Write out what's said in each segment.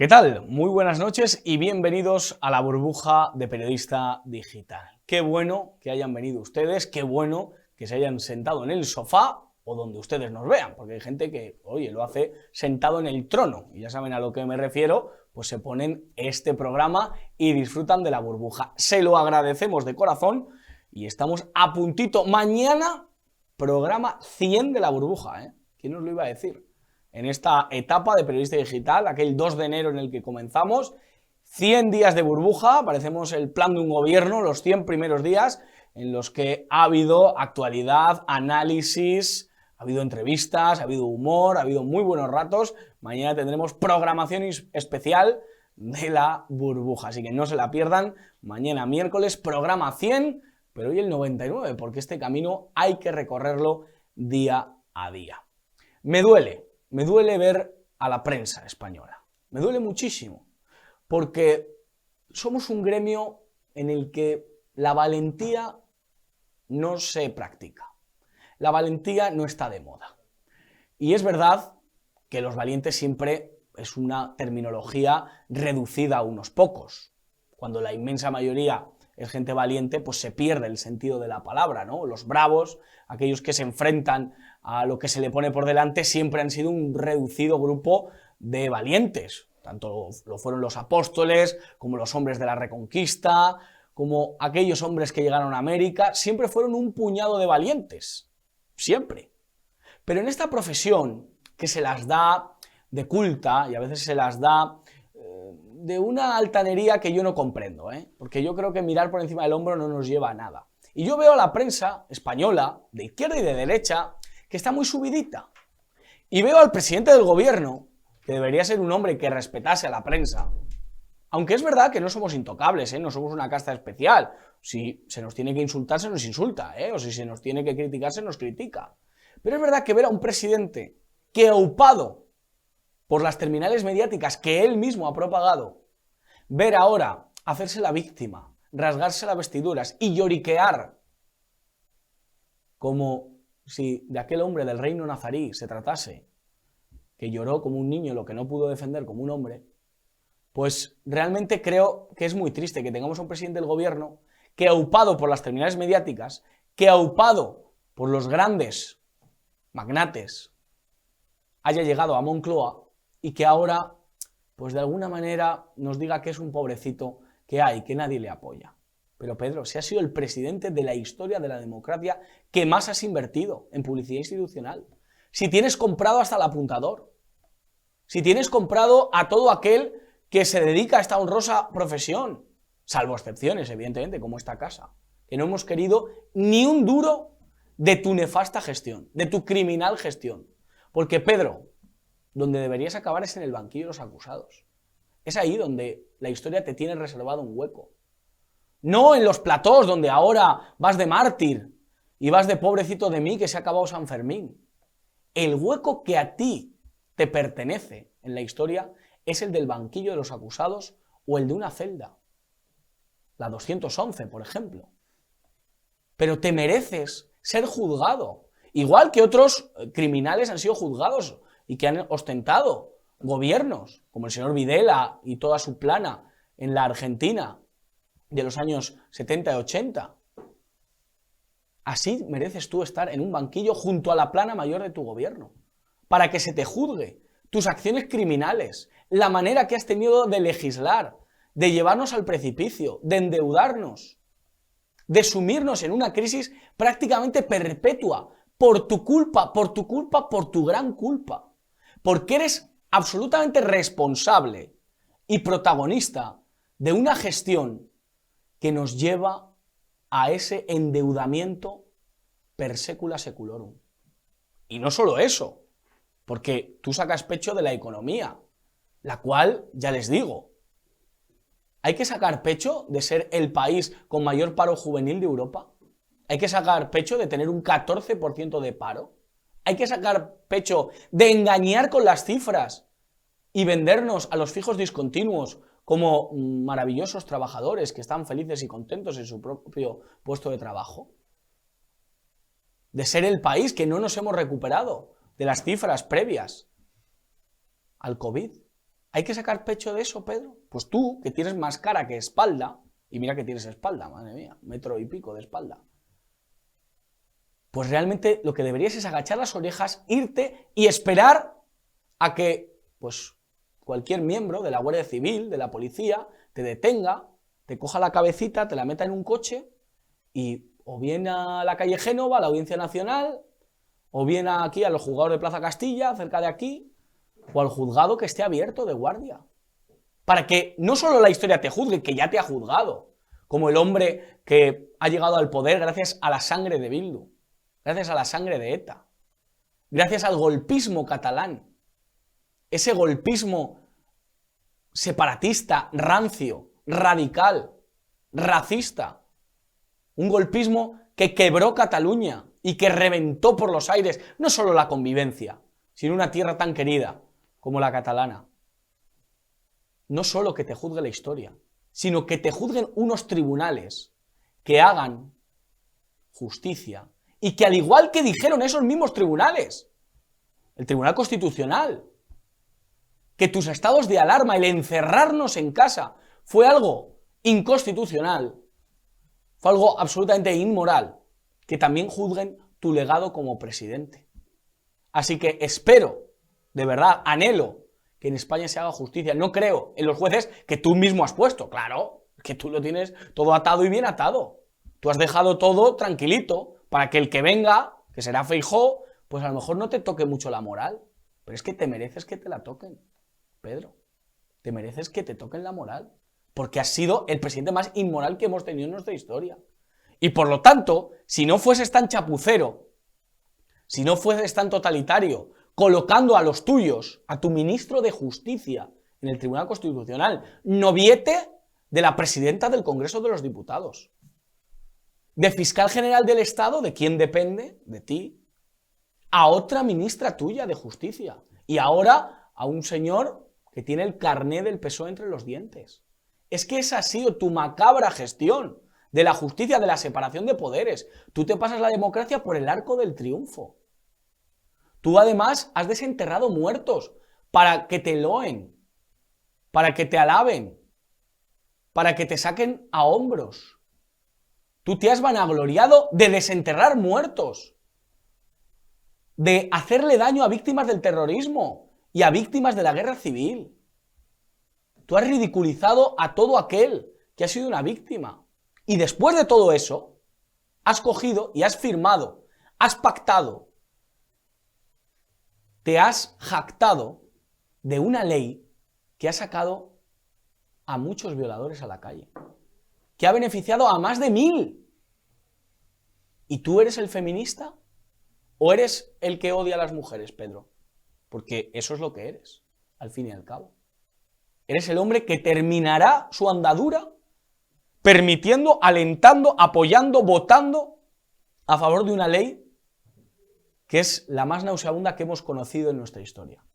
¿Qué tal? Muy buenas noches y bienvenidos a la burbuja de Periodista Digital. Qué bueno que hayan venido ustedes, qué bueno que se hayan sentado en el sofá o donde ustedes nos vean, porque hay gente que, oye, lo hace sentado en el trono, y ya saben a lo que me refiero, pues se ponen este programa y disfrutan de la burbuja. Se lo agradecemos de corazón y estamos a puntito. Mañana, programa 100 de la burbuja, ¿eh? ¿Quién nos lo iba a decir? En esta etapa de Periodista Digital, aquel 2 de enero en el que comenzamos, 100 días de burbuja, parecemos el plan de un gobierno, los 100 primeros días en los que ha habido actualidad, análisis, ha habido entrevistas, ha habido humor, ha habido muy buenos ratos. Mañana tendremos programación especial de la burbuja, así que no se la pierdan. Mañana miércoles, programa 100, pero hoy el 99, porque este camino hay que recorrerlo día a día. Me duele ver a la prensa española. Me duele muchísimo, porque somos un gremio en el que la valentía no se practica. La valentía no está de moda. Y es verdad que los valientes siempre es una terminología reducida a unos pocos. Cuando la inmensa mayoría es gente valiente, pues se pierde el sentido de la palabra, ¿no? Los bravos, aquellos que se enfrentan a lo que se le pone por delante, siempre han sido un reducido grupo de valientes. Tanto lo fueron los apóstoles, como los hombres de la Reconquista, como aquellos hombres que llegaron a América, siempre fueron un puñado de valientes. Siempre. Pero en esta profesión, que se las da de culta, y a veces se las da de una altanería que yo no comprendo, porque yo creo que mirar por encima del hombro no nos lleva a nada. Y yo veo a la prensa española, de izquierda y de derecha, que está muy subidita. Y veo al presidente del gobierno, que debería ser un hombre que respetase a la prensa, aunque es verdad que no somos intocables, no somos una casta especial. Si se nos tiene que insultar, se nos insulta, o si se nos tiene que criticar, se nos critica. Pero es verdad que ver a un presidente que, aupado por las terminales mediáticas que él mismo ha propagado, ver ahora hacerse la víctima, rasgarse las vestiduras y lloriquear como si de aquel hombre del reino nazarí se tratase, que lloró como un niño lo que no pudo defender como un hombre, pues realmente creo que es muy triste que tengamos a un presidente del gobierno que, aupado por las terminales mediáticas, que, aupado por los grandes magnates, haya llegado a Moncloa y que ahora, pues de alguna manera, nos diga que es un pobrecito que hay, que nadie le apoya. Pero Pedro, si has sido el presidente de la historia de la democracia que más has invertido en publicidad institucional, si tienes comprado hasta el apuntador, si tienes comprado a todo aquel que se dedica a esta honrosa profesión, salvo excepciones, evidentemente, como esta casa, que no hemos querido ni un duro de tu nefasta gestión, de tu criminal gestión. Porque, Pedro, donde deberías acabar es en el banquillo de los acusados. Es ahí donde la historia te tiene reservado un hueco. No en los platós donde ahora vas de mártir y vas de pobrecito de mí que se ha acabado San Fermín. El hueco que a ti te pertenece en la historia es el del banquillo de los acusados o el de una celda. La 211, por ejemplo. Pero te mereces ser juzgado. Igual que otros criminales han sido juzgados y que han ostentado gobiernos, como el señor Videla y toda su plana en la Argentina de los años 70 y 80. Así mereces tú estar en un banquillo junto a la plana mayor de tu gobierno, para que se te juzgue tus acciones criminales, la manera que has tenido de legislar, de llevarnos al precipicio, de endeudarnos, de sumirnos en una crisis prácticamente perpetua, por tu culpa, por tu gran culpa. Porque eres absolutamente responsable y protagonista de una gestión que nos lleva a ese endeudamiento per secula seculorum. Y no solo eso, porque tú sacas pecho de la economía, la cual, ya les digo, hay que sacar pecho de ser el país con mayor paro juvenil de Europa. Hay que sacar pecho de tener un 14% de paro. Hay que sacar pecho de engañar con las cifras y vendernos a los fijos discontinuos como maravillosos trabajadores que están felices y contentos en su propio puesto de trabajo. De ser el país que no nos hemos recuperado de las cifras previas al COVID. ¿Hay que sacar pecho de eso, Pedro? Pues tú, que tienes más cara que espalda, y mira que tienes espalda, madre mía, 1,5 metros de espalda, pues realmente lo que deberías es agachar las orejas, irte y esperar a que, pues, cualquier miembro de la Guardia Civil, de la policía, te detenga, te coja la cabecita, te la meta en un coche y o bien a la calle Génova, a la Audiencia Nacional, o bien aquí a los juzgados de Plaza Castilla, cerca de aquí, o al juzgado que esté abierto de guardia. Para que no solo la historia te juzgue, que ya te ha juzgado, como el hombre que ha llegado al poder gracias a la sangre de Bildu, gracias a la sangre de ETA, gracias al golpismo catalán, ese golpismo separatista, rancio, radical, racista, un golpismo que quebró Cataluña y que reventó por los aires no solo la convivencia, sino una tierra tan querida como la catalana. No solo que te juzgue la historia, sino que te juzguen unos tribunales que hagan justicia y que, al igual que dijeron esos mismos tribunales, el Tribunal Constitucional, que tus estados de alarma, el encerrarnos en casa, fue algo inconstitucional, fue algo absolutamente inmoral, que también juzguen tu legado como presidente. Así que espero, de verdad, anhelo que en España se haga justicia. No creo en los jueces que tú mismo has puesto, claro, que tú lo tienes todo atado y bien atado. Tú has dejado todo tranquilito para que el que venga, que será Feijóo, pues a lo mejor no te toque mucho la moral, pero es que te mereces que te la toquen, Pedro. Te mereces que te toquen la moral, porque has sido el presidente más inmoral que hemos tenido en nuestra historia. Y por lo tanto, si no fueses tan chapucero, si no fueses tan totalitario, colocando a los tuyos, a tu ministro de Justicia en el Tribunal Constitucional, noviete de la presidenta del Congreso de los Diputados, de fiscal general del Estado, de quien depende, de ti, a otra ministra tuya de Justicia, y ahora a un señor que tiene el carné del PSOE entre los dientes. Es que esa ha sido tu macabra gestión de la justicia, de la separación de poderes. Tú te pasas la democracia por el arco del triunfo. Tú además has desenterrado muertos para que te loen, para que te alaben, para que te saquen a hombros. Tú te has vanagloriado de desenterrar muertos, de hacerle daño a víctimas del terrorismo y a víctimas de la guerra civil. Tú has ridiculizado a todo aquel que ha sido una víctima. Y después de todo eso, has cogido y has firmado, has pactado, te has jactado de una ley que ha sacado a muchos violadores a la calle, que ha beneficiado a más de 1000. ¿Y tú eres el feminista? ¿O eres el que odia a las mujeres, Pedro? Porque eso es lo que eres, al fin y al cabo. Eres el hombre que terminará su andadura permitiendo, alentando, apoyando, votando a favor de una ley que es la más nauseabunda que hemos conocido en nuestra historia.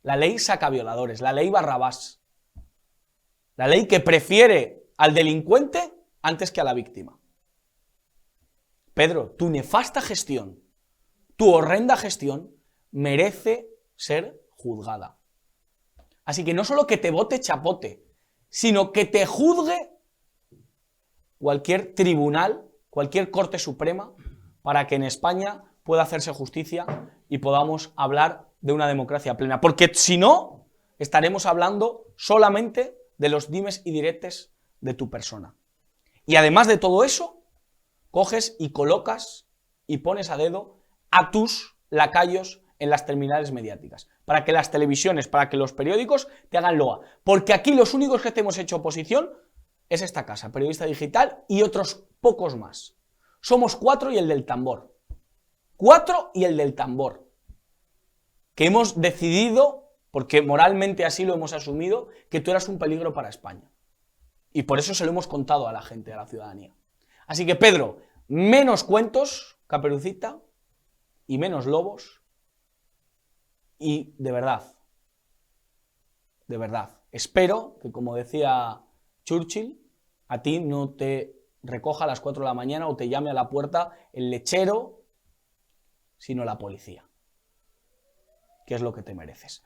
La ley sacavioladores, la ley Barrabás. La ley que prefiere al delincuente antes que a la víctima. Pedro, tu nefasta gestión, tu horrenda gestión, merece ser juzgada. Así que no solo que te vote chapote, sino que te juzgue cualquier tribunal, cualquier Corte Suprema, para que en España pueda hacerse justicia y podamos hablar de una democracia plena. Porque si no, estaremos hablando solamente de los dimes y diretes de tu persona. Y además de todo eso, coges y colocas y pones a dedo a tus lacayos en las terminales mediáticas, para que las televisiones, para que los periódicos te hagan loa. Porque aquí los únicos que te hemos hecho oposición es esta casa, Periodista Digital, y otros pocos más. Somos 4 y el del tambor. 4 y el del tambor. Que hemos decidido, porque moralmente así lo hemos asumido, que tú eras un peligro para España. Y por eso se lo hemos contado a la gente, a la ciudadanía. Así que, Pedro, menos cuentos, Caperucita, y menos lobos. Y de verdad, espero que, como decía Churchill, a ti no te recoja a las 4 de la mañana o te llame a la puerta el lechero, sino la policía, que es lo que te mereces.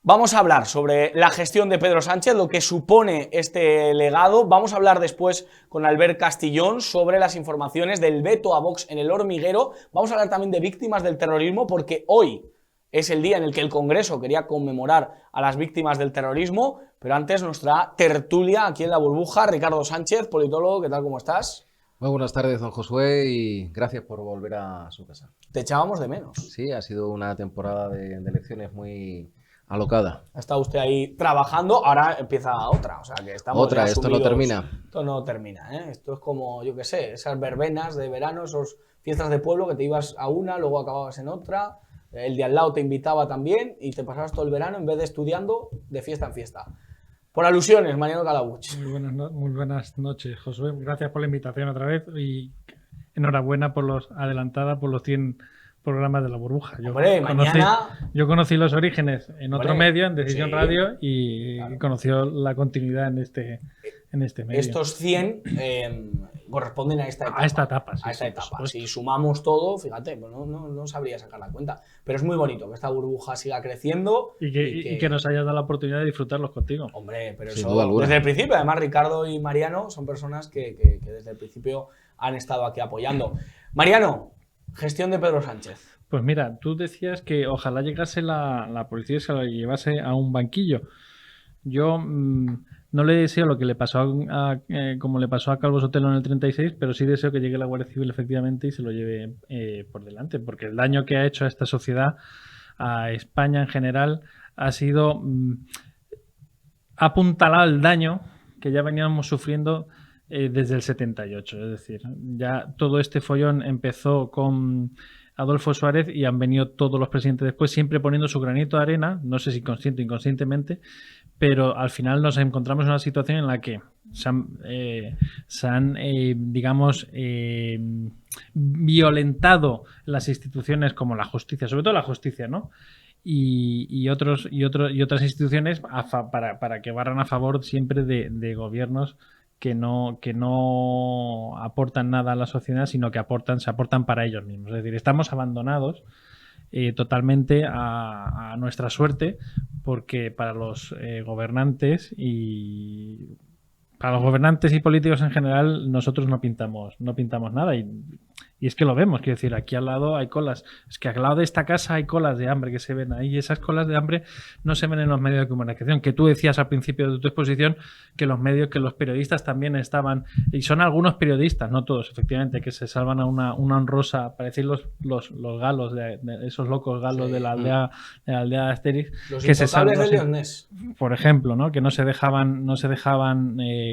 Vamos a hablar sobre la gestión de Pedro Sánchez, lo que supone este legado. Vamos a hablar después con Albert Castillón sobre las informaciones del veto a Vox en el hormiguero. Vamos a hablar también de víctimas del terrorismo, porque hoy es el día en el que el Congreso quería conmemorar a las víctimas del terrorismo, pero antes nuestra tertulia aquí en La Burbuja. Ricardo Sánchez, politólogo, ¿qué tal? ¿Cómo estás? Muy buenas tardes, don Josué, y gracias por volver a su casa. Te echábamos de menos. Sí, ha sido una temporada de elecciones muy alocada. Ha estado usted ahí trabajando, ahora empieza otra, o sea que estamos Otra, ya esto sumidos. no termina. Esto no termina, ¿eh? Esto es como, yo qué sé, esas verbenas de verano, esas fiestas de pueblo que te ibas a una, luego acababas en otra, el de al lado te invitaba también y te pasabas todo el verano, en vez de estudiando, de fiesta en fiesta. Por alusiones, Mariano Calabuch. Muy buenas noches, Josué. Gracias por la invitación otra vez y enhorabuena adelantada por los 100 programas de La Burbuja. Yo conocí los orígenes en otro medio, en Decisión Radio, y claro, conoció la continuidad en este medio. Estos 100 corresponden a esta etapa. A esta etapa, sí. A esta etapa. Si sumamos todo, fíjate, pues no sabría sacar la cuenta. Pero es muy bonito que esta burbuja siga creciendo. Y que nos hayas dado la oportunidad de disfrutarlos contigo. Hombre, pero eso desde el principio. Además, Ricardo y Mariano son personas que desde el principio han estado aquí apoyando. Mariano, gestión de Pedro Sánchez. Pues mira, tú decías que ojalá llegase la policía y se la llevase a un banquillo. Yo no le deseo lo que le pasó como le pasó a Calvo Sotelo en el 36, pero sí deseo que llegue la Guardia Civil efectivamente y se lo lleve por delante, porque el daño que ha hecho a esta sociedad, a España en general, ha sido apuntalar el daño que ya veníamos sufriendo desde el 78. Es decir, ya todo este follón empezó con Adolfo Suárez y han venido todos los presidentes después, siempre poniendo su granito de arena, no sé si consciente o inconscientemente, pero al final nos encontramos en una situación en la que se han violentado las instituciones como la justicia, sobre todo la justicia, ¿no? Y otras instituciones para que barran a favor siempre de gobiernos que no aportan nada a la sociedad, sino que se aportan para ellos mismos. Es decir, estamos abandonados totalmente a nuestra suerte, porque para los gobernantes y políticos en general, nosotros no pintamos nada. Y es que lo vemos, quiero decir, aquí al lado hay colas. Es que al lado de esta casa hay colas de hambre que se ven ahí, y esas colas de hambre no se ven en los medios de comunicación. Que tú decías al principio de tu exposición que los periodistas también estaban, y son algunos periodistas, no todos, efectivamente, que se salvan a una honrosa, para decir los galos, de esos locos galos de la aldea de Asterix. Los que se salvan, de Leonés. Por ejemplo, ¿no? Que no se dejaban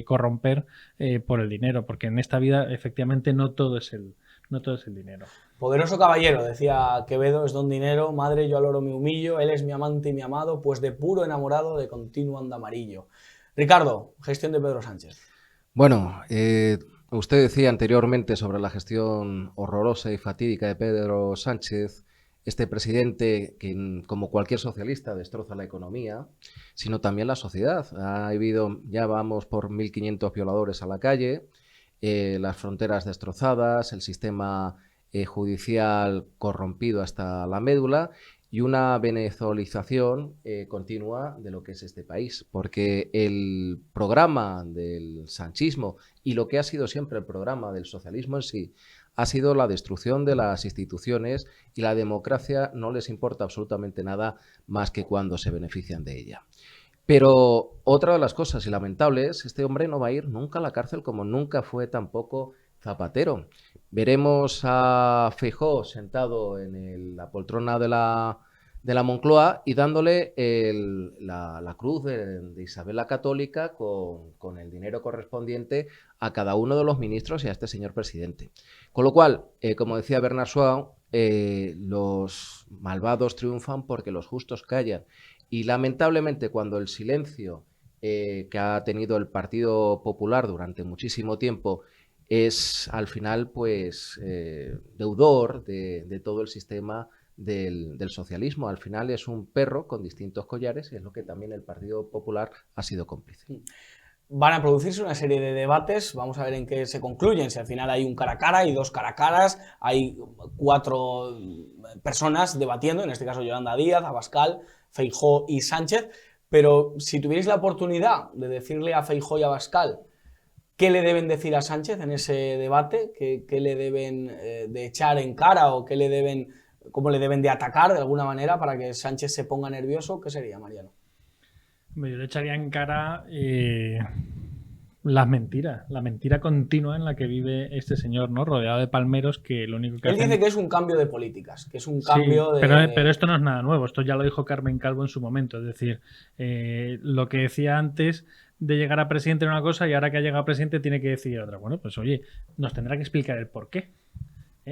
corromper por el dinero, porque en esta vida efectivamente no todo es el dinero. Poderoso caballero, decía Quevedo, es don dinero, madre, yo al oro me humillo, él es mi amante y mi amado, pues de puro enamorado de continuo anda amarillo. Ricardo, gestión de Pedro Sánchez. Bueno, usted decía anteriormente sobre la gestión horrorosa y fatídica de Pedro Sánchez, este presidente que, como cualquier socialista, destroza la economía, sino también la sociedad. Ya vamos por 1.500 violadores a la calle, las fronteras destrozadas, el sistema judicial corrompido hasta la médula y una venezolización continua de lo que es este país, porque el programa del sanchismo y lo que ha sido siempre el programa del socialismo en sí ha sido la destrucción de las instituciones, y la democracia no les importa absolutamente nada más que cuando se benefician de ella. Pero otra de las cosas y lamentables, este hombre no va a ir nunca a la cárcel, como nunca fue tampoco Zapatero. Veremos a Feijóo sentado en la poltrona de la Moncloa y dándole la cruz de Isabel la Católica con el dinero correspondiente a cada uno de los ministros y a este señor presidente. Con lo cual, como decía Bernard Shaw, los malvados triunfan porque los justos callan. Y lamentablemente, cuando el silencio que ha tenido el Partido Popular durante muchísimo tiempo es al final pues deudor de todo el sistema del socialismo. Al final es un perro con distintos collares, y es lo que también el Partido Popular ha sido cómplice. Van a producirse una serie de debates, vamos a ver en qué se concluyen, si al final hay un cara a cara y dos cara a caras, hay 4 personas debatiendo, en este caso Yolanda Díaz, Abascal, Feijóo y Sánchez, pero si tuvierais la oportunidad de decirle a Feijóo y a Abascal qué le deben decir a Sánchez en ese debate, qué le deben de echar en cara o cómo le deben de atacar de alguna manera para que Sánchez se ponga nervioso, ¿qué sería, Mariano? Yo le echaría en cara las mentiras, la mentira continua en la que vive este señor, ¿no? Rodeado de palmeros que lo único que Él dice que es un cambio de políticas, que es un cambio de... Pero esto no es nada nuevo, esto ya lo dijo Carmen Calvo en su momento, es decir, lo que decía antes de llegar a presidente era una cosa y ahora que ha llegado a presidente tiene que decir otra. Bueno, pues oye, nos tendrá que explicar el porqué.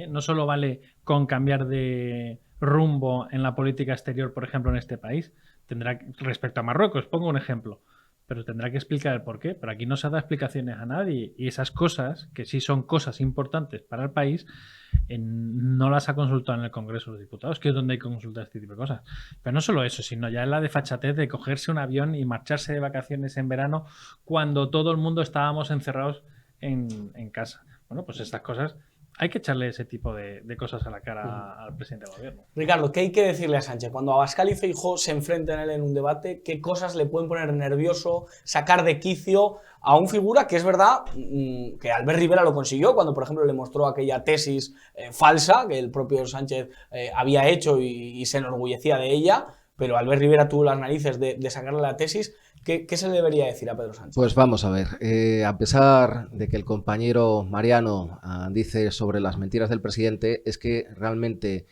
No solo vale con cambiar de rumbo en la política exterior, por ejemplo, en este país. Respecto a Marruecos, pongo un ejemplo, pero tendrá que explicar el porqué. Pero aquí no se da explicaciones a nadie y esas cosas, que sí son cosas importantes para el país, no las ha consultado en el Congreso de los Diputados, que es donde hay que consultar este tipo de cosas. Pero no solo eso, sino ya es la desfachatez de cogerse un avión y marcharse de vacaciones en verano cuando todo el mundo estábamos encerrados en casa. Bueno, pues estas cosas hay que echarle ese tipo de cosas a la cara al presidente del gobierno. Ricardo, ¿qué hay que decirle a Sánchez? Cuando Abascal y Feijóo se enfrenten a él en un debate, ¿qué cosas le pueden poner nervioso, sacar de quicio a un figura que es verdad que Albert Rivera lo consiguió cuando, por ejemplo, le mostró aquella tesis falsa que el propio Sánchez había hecho y se enorgullecía de ella, pero Albert Rivera tuvo las narices de sacarle la tesis? ¿Qué se le debería decir a Pedro Sánchez? Pues vamos a ver, a pesar de que el compañero Mariano dice sobre las mentiras del presidente, es que realmente,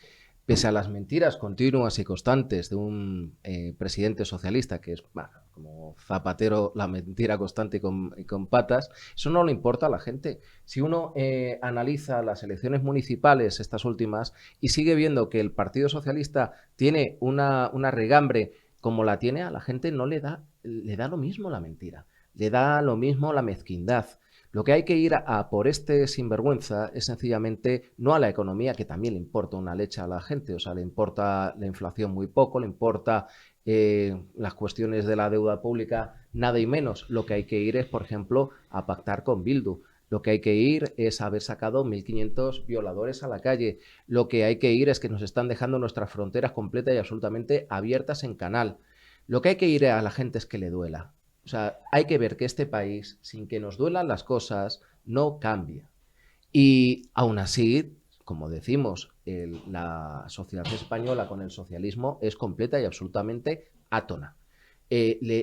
pese a las mentiras continuas y constantes de un presidente socialista, que es como Zapatero, la mentira constante y con patas, eso no le importa a la gente. Si uno analiza las elecciones municipales, estas últimas, y sigue viendo que el Partido Socialista tiene una regambre como la tiene, a la gente no le da lo mismo la mentira, le da lo mismo la mezquindad. Lo que hay que ir a por este sinvergüenza es sencillamente no a la economía, que también le importa una leche a la gente, o sea, le importa la inflación muy poco, le importa las cuestiones de la deuda pública nada y menos. Lo que hay que ir es, por ejemplo, a pactar con Bildu. Lo que hay que ir es haber sacado 1.500 violadores a la calle. Lo que hay que ir es que nos están dejando nuestras fronteras completas y absolutamente abiertas en canal. Lo que hay que ir a la gente es que le duela. O sea, hay que ver que este país, sin que nos duelan las cosas, no cambia. Y aún así, como decimos, la sociedad española con el socialismo es completa y absolutamente átona.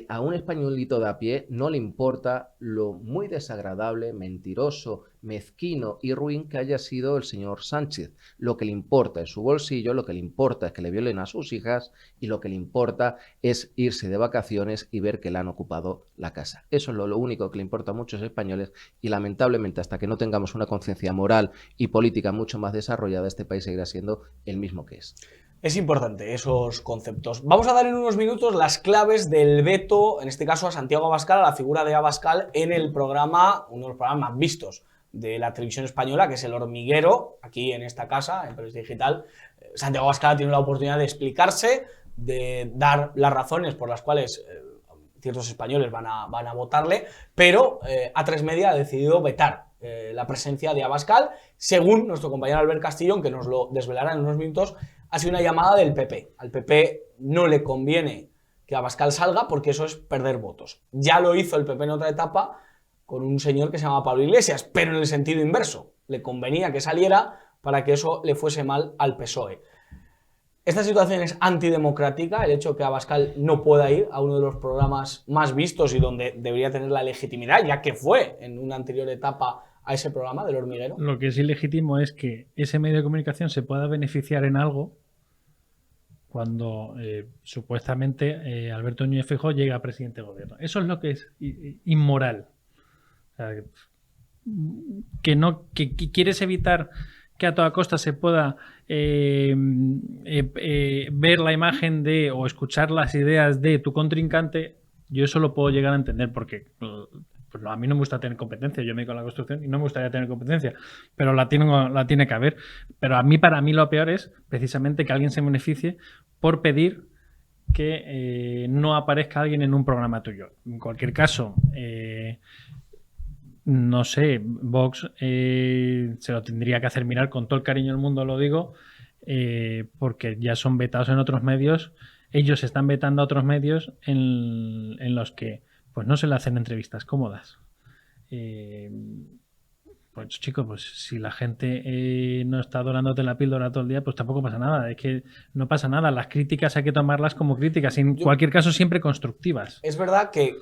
A un españolito de a pie no le importa lo muy desagradable, mentiroso, mezquino y ruin que haya sido el señor Sánchez. Lo que le importa es su bolsillo, lo que le importa es que le violen a sus hijas y lo que le importa es irse de vacaciones y ver que le han ocupado la casa. Eso es lo único que le importa a muchos españoles y lamentablemente hasta que no tengamos una conciencia moral y política mucho más desarrollada, este país seguirá siendo el mismo que es. Es importante esos conceptos. Vamos a dar en unos minutos las claves del veto, en este caso a Santiago Abascal, a la figura de Abascal en el programa, uno de los programas más vistos de la televisión española, que es El Hormiguero, aquí en esta casa, en Periodista Digital. Santiago Abascal tiene la oportunidad de explicarse, de dar las razones por las cuales ciertos españoles van a votarle, pero A3 Media ha decidido vetar la presencia de Abascal, según nuestro compañero Albert Castillón, que nos lo desvelará en unos minutos. Ha sido una llamada del PP. Al PP no le conviene que Abascal salga porque eso es perder votos. Ya lo hizo el PP en otra etapa con un señor que se llama Pablo Iglesias, pero en el sentido inverso. Le convenía que saliera para que eso le fuese mal al PSOE. Esta situación es antidemocrática, el hecho de que Abascal no pueda ir a uno de los programas más vistos y donde debería tener la legitimidad, ya que fue en una anterior etapa a ese programa del Hormiguero. Lo que es ilegítimo es que ese medio de comunicación se pueda beneficiar en algo cuando supuestamente Alberto Núñez Feijóo llega a presidente de gobierno. Eso es lo que es inmoral. O sea, que quieres evitar que a toda costa se pueda ver la imagen de o escuchar las ideas de tu contrincante, yo eso lo puedo llegar a entender porque pues a mí no me gusta tener competencia, yo me dedico a la construcción y no me gustaría tener competencia, pero la tiene que haber. Pero para mí lo peor es precisamente que alguien se beneficie por pedir que no aparezca alguien en un programa tuyo. En cualquier caso, no sé, Vox se lo tendría que hacer mirar con todo el cariño del mundo, lo digo, porque ya son vetados en otros medios ellos están vetando a otros medios en los que pues no se le hacen entrevistas cómodas. Pues chicos, pues si la gente no está dorándote la píldora todo el día, pues tampoco pasa nada. Es que no pasa nada. Las críticas hay que tomarlas como críticas, en cualquier caso siempre constructivas. Es verdad que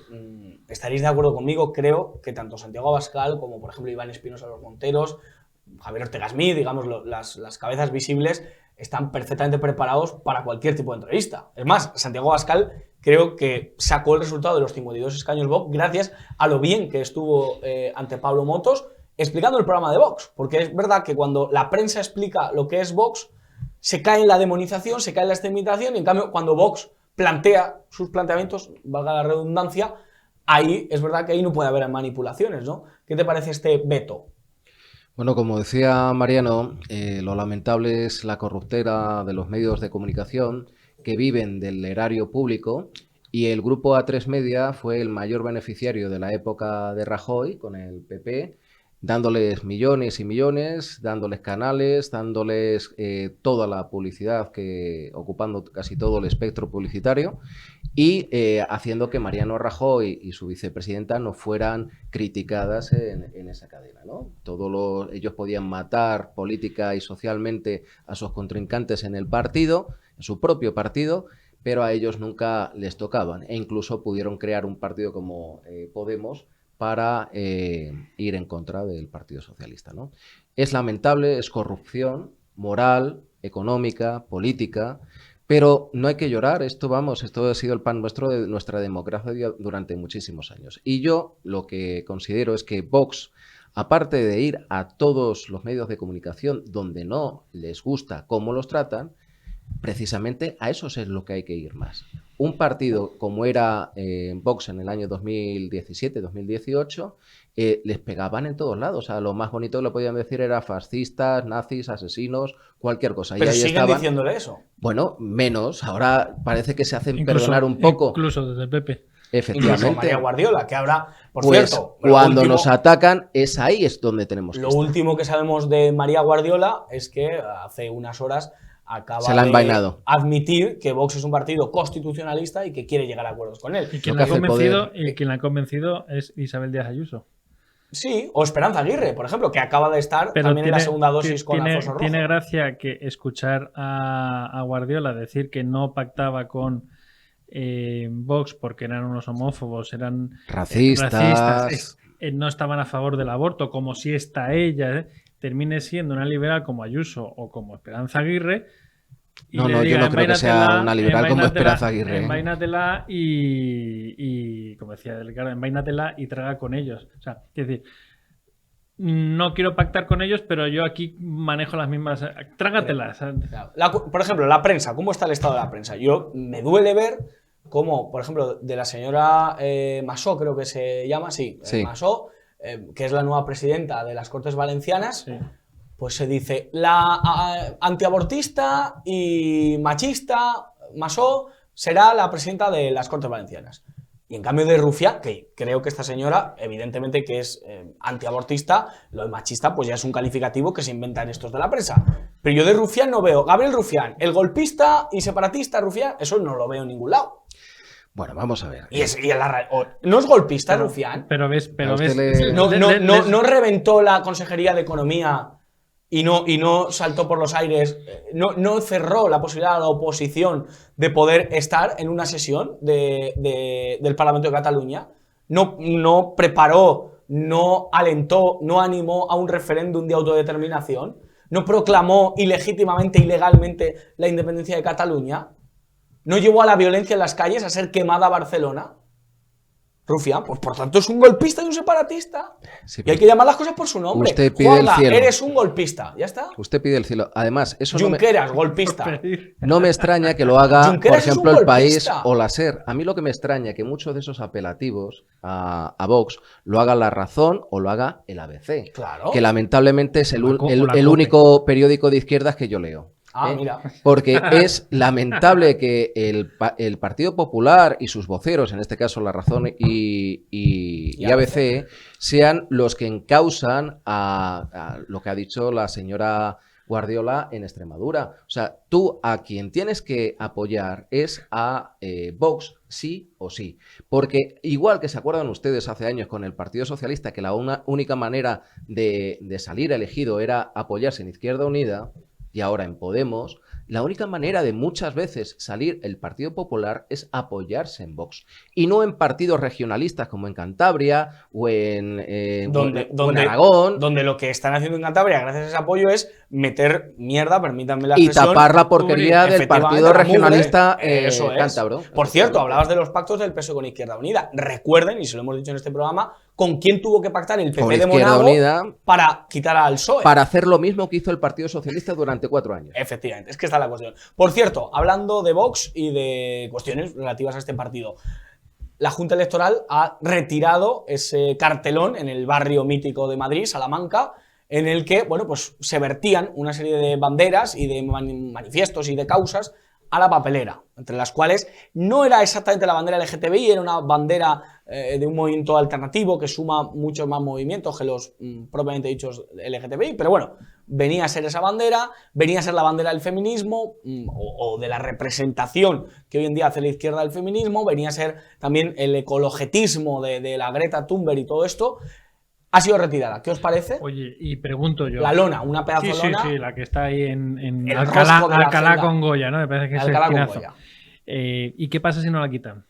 estaréis de acuerdo conmigo, creo que tanto Santiago Abascal como por ejemplo Iván Espinosa Los Monteros, Javier Ortega Smith, digamos, las cabezas visibles, están perfectamente preparados para cualquier tipo de entrevista. Es más, Santiago Abascal creo que sacó el resultado de los 52 escaños Vox gracias a lo bien que estuvo ante Pablo Motos explicando el programa de Vox, porque es verdad que cuando la prensa explica lo que es Vox, se cae en la demonización, se cae en la extremización, y en cambio cuando Vox plantea sus planteamientos, valga la redundancia, ahí es verdad que ahí no puede haber manipulaciones, ¿no? ¿Qué te parece este veto? Bueno, como decía Mariano, lo lamentable es la corruptela de los medios de comunicación que viven del erario público, y el grupo A3 Media fue el mayor beneficiario de la época de Rajoy con el PP, dándoles millones y millones, dándoles canales, dándoles toda la publicidad, ocupando casi todo el espectro publicitario, y haciendo que Mariano Rajoy y su vicepresidenta no fueran criticadas en esa cadena, ¿no? Ellos podían matar política y socialmente a sus contrincantes en el partido, en su propio partido, pero a ellos nunca les tocaban, e incluso pudieron crear un partido como Podemos para ir en contra del Partido Socialista, ¿no? Es lamentable, es corrupción moral, económica, política, pero no hay que llorar. Esto ha sido el pan nuestro de nuestra democracia durante muchísimos años. Y yo lo que considero es que Vox, aparte de ir a todos los medios de comunicación donde no les gusta cómo los tratan, precisamente a esos es lo que hay que ir más. Un partido como era Vox en el año 2017-2018, les pegaban en todos lados. O sea, lo más bonito que le podían decir era fascistas, nazis, asesinos, cualquier cosa. Pero y ahí siguen estaban, diciéndole eso. bueno, menos. Ahora parece que se hacen perdonar un poco. Incluso desde el PP. Incluso María Efectivamente. Guardiola, que ahora, por Pues cierto, cuando nos atacan, ahí es donde tenemos que lo estar. último que sabemos de María Guardiola es que hace unas horas acaba Se la ha de envainado. admitir que Vox es un partido constitucionalista y que quiere llegar a acuerdos con él. Y quien Lo la que ha hace el convencido, poder. y quien la ha convencido es Isabel Díaz Ayuso. Sí, o Esperanza Aguirre, por ejemplo, que acaba de estar también en la segunda dosis con Alfonso Rojo. Tiene gracia que escuchar a Guardiola decir que no pactaba con Vox porque eran unos homófobos, eran Racistas. no estaban a favor del aborto, como si está ella, termine siendo una liberal como Ayuso o como Esperanza Aguirre. Y No, le yo diga, no creo que sea una liberal como Esperanza Aguirre. Envaínatela y, como decía Ricardo, envaínatela y traga con ellos. O sea, es decir, no quiero pactar con ellos, pero yo aquí manejo las mismas. Trágatelas. Por ejemplo, la prensa, ¿cómo está el estado de la prensa? Me duele ver cómo, por ejemplo, de la señora Masó, creo que se llama, sí. Masó, que es la nueva presidenta de las Cortes Valencianas, sí. Pues se dice, la antiabortista y machista Masó será la presidenta de las Cortes Valencianas. Y en cambio de Rufián, que creo que esta señora, evidentemente que es antiabortista, lo de machista pues ya es un calificativo que se inventan estos de la prensa. Pero yo de Rufián no veo, Gabriel Rufián, el golpista y separatista Rufián, eso no lo veo en ningún lado. Bueno, vamos a ver. ¿No es golpista Rufián? Pero ves, no reventó la Consejería de Economía y no saltó por los aires, no cerró la posibilidad a la oposición de poder estar en una sesión del Parlamento de Cataluña, no preparó, no alentó, no animó a un referéndum de autodeterminación, no proclamó ilegítimamente, ilegalmente la independencia de Cataluña, no llevó a la violencia en las calles a ser quemada Barcelona. Rufián, pues por tanto es un golpista y un separatista. Sí, y hay que llamar las cosas por su nombre. Usted pide Juanga, el cielo. Eres un golpista, ya está. Usted pide el cielo. Además, eso Junqueras, golpista. No me extraña que lo haga, Junqueras por ejemplo, El País golpista. o la SER. A mí lo que me extraña que muchos de esos apelativos a Vox lo haga La Razón o lo haga el ABC. Claro. Que lamentablemente es el único periódico de izquierdas que yo leo. Mira. Porque es lamentable que el Partido Popular y sus voceros, en este caso La Razón y ABC, sean los que encausan a lo que ha dicho la señora Guardiola en Extremadura. O sea, tú a quien tienes que apoyar es a Vox, sí o sí. Porque igual que se acuerdan ustedes hace años con el Partido Socialista que la única manera de salir elegido era apoyarse en Izquierda Unida, y ahora en Podemos, la única manera de muchas veces salir el Partido Popular es apoyarse en Vox. Y no en partidos regionalistas como en Cantabria o en Aragón. Donde lo que están haciendo en Cantabria, gracias a ese apoyo, es meter mierda, permítanme la expresión. Y tapar la porquería del partido regionalista cántabro. Por cierto, hablabas de los pactos del PSOE con Izquierda Unida. Recuerden, y se lo hemos dicho en este programa, con quién tuvo que pactar el PP de Monago para quitar al PSOE. Para hacer lo mismo que hizo el Partido Socialista durante 4 años. Efectivamente, es que está la cuestión. Por cierto, hablando de Vox y de cuestiones relativas a este partido, la Junta Electoral ha retirado ese cartelón en el barrio mítico de Madrid, Salamanca, en el que, bueno, pues se vertían una serie de banderas y de manifiestos y de causas a la papelera, entre las cuales no era exactamente la bandera LGTBI, era una bandera de un movimiento alternativo que suma muchos más movimientos que los propiamente dichos LGTBI, pero bueno, venía a ser esa bandera, venía a ser la bandera del feminismo o de la representación que hoy en día hace la izquierda del feminismo, venía a ser también el ecologetismo de la Greta Thunberg y todo esto. Ha sido retirada. ¿Qué os parece? Oye, y pregunto yo. La lona, una pedazo de lona. Sí, la que está ahí en Alcalá con Goya, ¿no? Me parece que es Alcalá el con esquinazo. Goya. ¿Y qué pasa si no la quitan?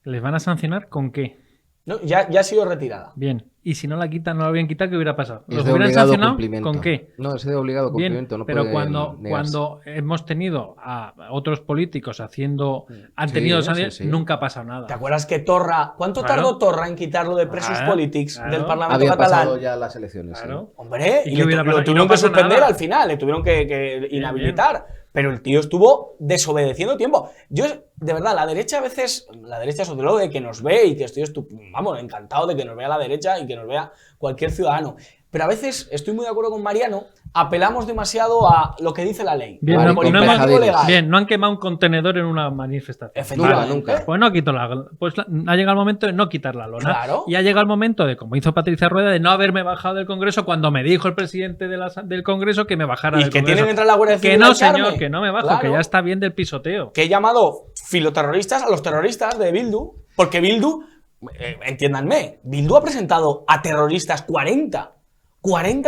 ¿Les van a sancionar con qué? No, ya ha sido retirada. Bien. Y si no la quitan, no la habían quitado, ¿qué hubiera pasado? Es ¿Los de hubieran obligado sancionado? cumplimiento. ¿Con qué? No, es de obligado cumplimiento. Bien, no pero pueden negarse. cuando hemos tenido a otros políticos han tenido sanciones, nunca ha pasado nada. ¿Te acuerdas que Torra... ¿Cuánto tardó Torra en quitarlo de presos políticos del Parlamento Había catalán? pasado ya las elecciones. Claro. Sí. Hombre, ¿Y y qué hubiera lo pasado? tuvieron Y no que pasa suspender nada. al final, le tuvieron que inhabilitar. Pero el tío estuvo desobedeciendo tiempo. Yo, de verdad, la derecha a veces, la derecha sobre todo de que nos ve y que estoy, vamos, encantado de que nos vea la derecha y que nos vea cualquier ciudadano. Pero a veces, estoy muy de acuerdo con Mariano, apelamos demasiado a lo que dice la ley. Bien, no han quemado un contenedor en una manifestación. Efectivamente. Nunca. Pues no quito ha llegado el momento de no quitar la lona. Claro. Y ha llegado el momento de, como hizo Patricia Rueda, de no haberme bajado del Congreso cuando me dijo el presidente del Congreso que me bajara del Y que Congreso. tienen que entrar la Guardia Civil. Que no, a echarme. señor, que no me bajo, Claro. que ya está bien del pisoteo. Que he llamado filoterroristas a los terroristas de Bildu, porque Bildu, entiéndanme, Bildu ha presentado a terroristas 40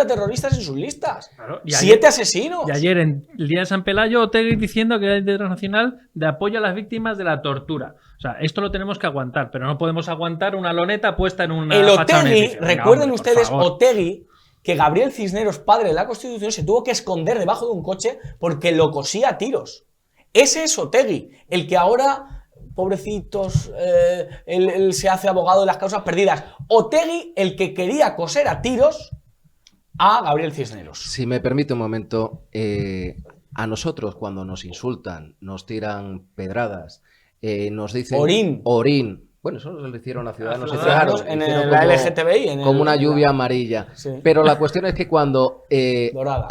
terroristas en sus listas. Claro, 7 asesinos. Y ayer, en el día de San Pelayo, Otegi diciendo que es internacional de apoyo a las víctimas de la tortura. O sea, esto lo tenemos que aguantar, pero no podemos aguantar una loneta puesta en una El fachada de un Otegi, edificio. Venga, recuerden hombre, por ustedes, favor. Otegi, que Gabriel Cisneros, padre de la Constitución, se tuvo que esconder debajo de un coche porque lo cosía a tiros. Ese es Otegi, el que ahora, pobrecitos, él se hace abogado de las causas perdidas. Otegi, el que quería coser a tiros a Gabriel Cisneros. Si me permite un momento, a nosotros cuando nos insultan, nos tiran pedradas, nos dicen orín. Bueno, eso lo hicieron a Ciudadanos. Ciudadanos en la LGTBI. Como una lluvia amarilla. Sí. Pero la cuestión es que cuando Dorada.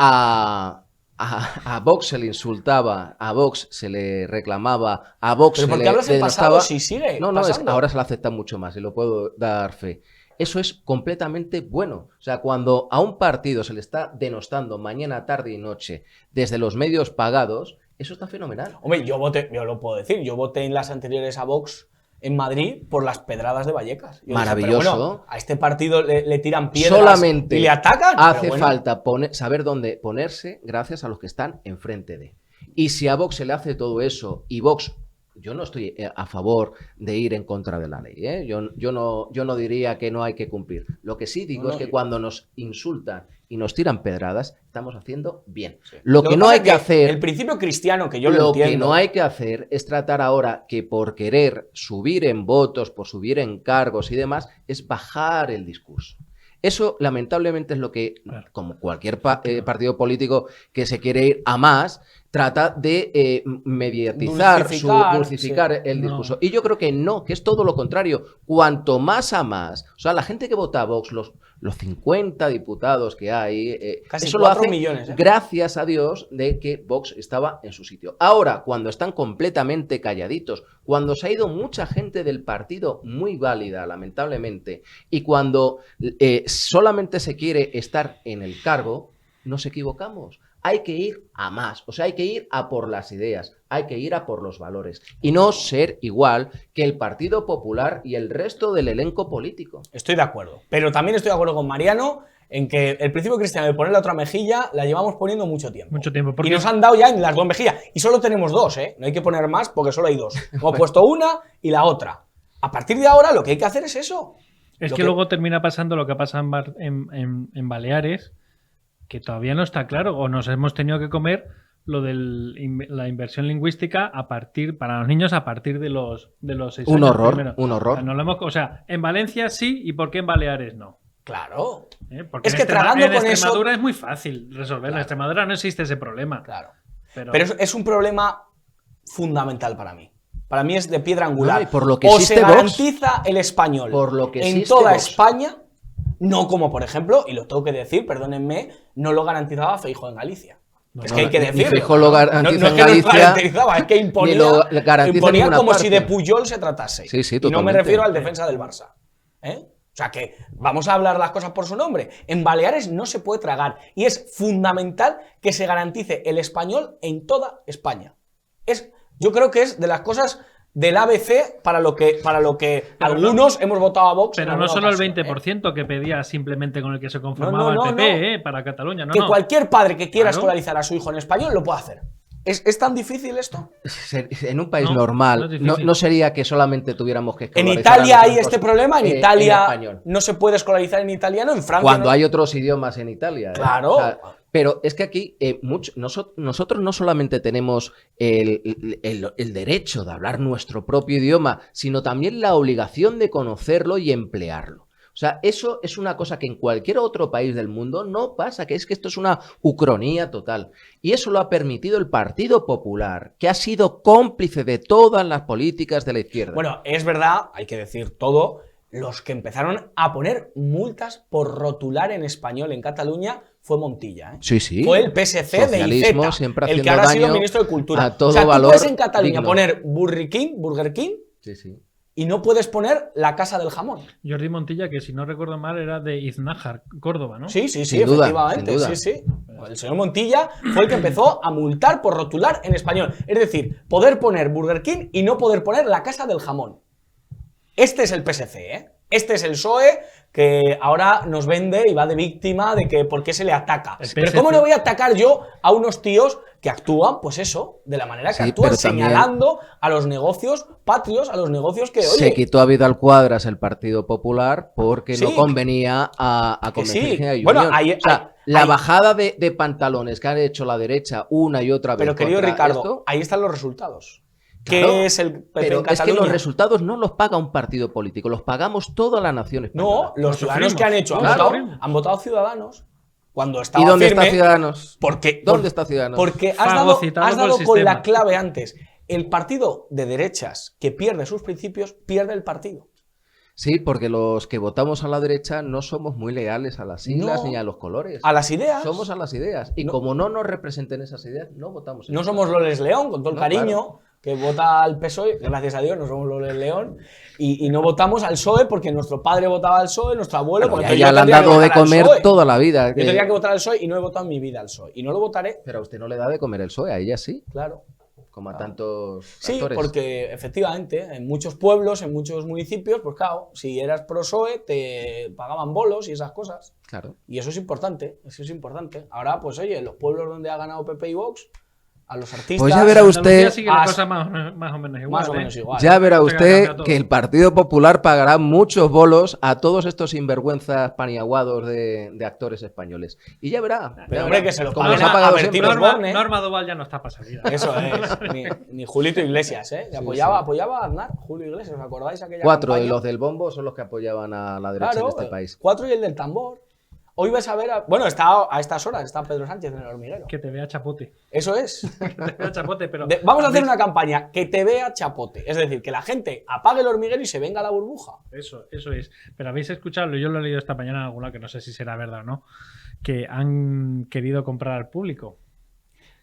a Vox se le insultaba, a Vox se le reclamaba, a Vox ¿Pero se por qué le hablas en denostaba... pasado si sigue No, pasando? ahora se lo acepta mucho más y lo puedo dar fe. Eso es completamente bueno. O sea, cuando a un partido se le está denostando mañana, tarde y noche desde los medios pagados, eso está fenomenal. Hombre, yo lo puedo decir, yo voté en las anteriores a Vox en Madrid por las pedradas de Vallecas. Yo Maravilloso. Dije, pero bueno, a este partido le tiran piedras Solamente y le atacan. hace falta saber dónde ponerse gracias a los que están enfrente de. Y si a Vox se le hace todo eso y Vox... Yo no estoy a favor de ir en contra de la ley, ¿eh? Yo no diría que no hay que cumplir. Lo que sí digo es que cuando nos insultan y nos tiran pedradas, estamos haciendo bien. Sí. Lo que no hay que hacer... El principio cristiano, que yo lo entiendo. Lo que no hay que hacer es tratar ahora que por querer subir en votos, por subir en cargos y demás, es bajar el discurso. Eso, lamentablemente, es lo que, como cualquier partido político que se quiere ir a más, trata de mediatizar, dulcificar el discurso. No. Y yo creo que no, que es todo lo contrario. Cuanto más a más, o sea, la gente que vota a Vox, los 50 diputados que hay, casi eso lo hacen millones, gracias a Dios de que Vox estaba en su sitio. Ahora, cuando están completamente calladitos, cuando se ha ido mucha gente del partido muy válida, lamentablemente, y cuando solamente se quiere estar en el cargo, nos equivocamos. hay que ir a más, o sea, hay que ir a por las ideas, hay que ir a por los valores y no ser igual que el Partido Popular y el resto del elenco político. Estoy de acuerdo, pero también estoy de acuerdo con Mariano en que el principio cristiano de poner la otra mejilla la llevamos poniendo mucho tiempo. Mucho tiempo. Y nos han dado ya en las dos mejillas. Y solo tenemos dos, ¿eh? No hay que poner más porque solo hay dos. Hemos puesto una y la otra. A partir de ahora lo que hay que hacer es eso. Es que luego termina pasando lo que pasa en Baleares, que todavía no está claro, o nos hemos tenido que comer lo de la inversión lingüística para los niños a partir de los 6 un años. Horror, Primero. un horror. O sea, en Valencia sí, ¿y por qué en Baleares no? Claro. Porque es que tragando con eso... En Extremadura es muy fácil resolverlo. Claro. En Extremadura no existe ese problema. Claro. Pero es un problema fundamental para mí. Para mí es de piedra angular. No, por lo que o se Vox, garantiza el español por lo que en toda Vox. España, no como por ejemplo, y lo tengo que decir, perdónenme, no lo garantizaba Feijóo en Galicia. Es que hay que decirlo. Feijóo lo garantiza en Galicia. No garantizaba, es que imponía como parte. si de Puyol se tratase. Sí, sí, y no me totalmente. refiero al defensa del Barça. O sea que vamos a hablar las cosas por su nombre. En Baleares no se puede tragar y es fundamental que se garantice el español en toda España. Yo creo que es de las cosas del ABC para lo que algunos hemos votado a Vox. Pero no solo el 20% que pedía simplemente con el que se conformaba el PP para Cataluña. Que cualquier padre que quiera escolarizar a su hijo en español lo puede hacer. ¿Es tan difícil esto? En un país normal no sería que solamente tuviéramos que escolarizar. En Italia hay este problema, en Italia no se puede escolarizar en italiano, en Francia cuando hay otros idiomas en Italia. Claro. O sea, pero es que aquí nosotros no solamente tenemos el derecho de hablar nuestro propio idioma, sino también la obligación de conocerlo y emplearlo. O sea, eso es una cosa que en cualquier otro país del mundo no pasa, que esto es una ucronía total. Y eso lo ha permitido el Partido Popular, que ha sido cómplice de todas las políticas de la izquierda. Bueno, es verdad, hay que decir todo, los que empezaron a poner multas por rotular en español en Cataluña fue Montilla. Sí, sí. Fue el PSC de Iceta, el que ahora ha sido ministro de Cultura. A todo o sea, tú valor puedes en Cataluña digno. poner Burger King, sí. Y no puedes poner la Casa del Jamón. Jordi Montilla, que si no recuerdo mal era de Iznájar, Córdoba, ¿no? Sí, Sin efectivamente. duda. Sí. El señor Montilla fue el que empezó a multar por rotular en español. Es decir, poder poner Burger King y no poder poner la Casa del Jamón. Este es el PSC, ¿eh? Este es el PSOE que ahora nos vende y va de víctima de que por qué se le ataca. Pero ¿cómo no voy a atacar yo a unos tíos que actúan, pues eso, de la manera que actúan, señalando a los negocios patrios, a los negocios que, oye... Se quitó a Vidal Cuadras el Partido Popular porque no convenía a convencer a Unión. Bueno, la bajada de pantalones que ha hecho la derecha una y otra vez. Pero querido Ricardo, ahí están los resultados. ¿Qué es el PP pero en Cataluña? Es que los resultados no los paga un partido político, los pagamos toda la nación española. No, los ciudadanos que han hecho han votado Ciudadanos. Cuando estaba ¿Y dónde firme, está Ciudadanos? ¿Dónde está Ciudadanos? Porque has dado con la clave antes. El partido de derechas que pierde sus principios, pierde el partido. Sí, porque los que votamos a la derecha no somos muy leales a las siglas ni a los colores. A las ideas. Somos a las ideas. Y como no nos representen esas ideas, no votamos. No somos Loles León, con todo el cariño. Claro. Que vota al PSOE, gracias a Dios no somos los del León, y no votamos al PSOE porque nuestro padre votaba al PSOE, nuestro abuelo... Bueno, ya le han dado de comer toda la vida. Yo tendría que votar al PSOE y no he votado en mi vida al PSOE, y no lo votaré. Pero a usted no le da de comer el PSOE, a ella sí. Claro. Como a tantos Sí, actores. porque efectivamente en muchos pueblos, en muchos municipios, pues claro, si eras pro PSOE te pagaban bolos y esas cosas. Claro. Y eso es importante, Ahora, pues oye, en los pueblos donde ha ganado PP y Vox... A los artistas. Pues ya verá usted. Sigue la cosa más o menos igual. Más o menos igual. Ya verá usted que el Partido Popular pagará muchos bolos a todos estos sinvergüenzas paniaguados de actores españoles. Y ya verá. Pero hombre, que se lo como paguen los ha pagado a Bertín siempre. Osborne. Norma Duval ya no está para salida. Eso es. Ni Julito Iglesias, ¿eh? Que apoyaba a Aznar, Julio Iglesias. ¿Os acordáis aquella 4 campaña? de los del bombo son los que apoyaban a la derecha en este país. 4 y el del tambor. Hoy vas a ver... Bueno, a estas horas está Pedro Sánchez en el hormiguero. Que te vea chapote. Eso es. Que te vea chapote, pero... Vamos a hacer una campaña que te vea chapote. Es decir, que la gente apague el hormiguero y se venga a la burbuja. Eso es. Pero habéis escuchado, yo lo he leído esta mañana en algún lado, que no sé si será verdad o no, que han querido comprar al público.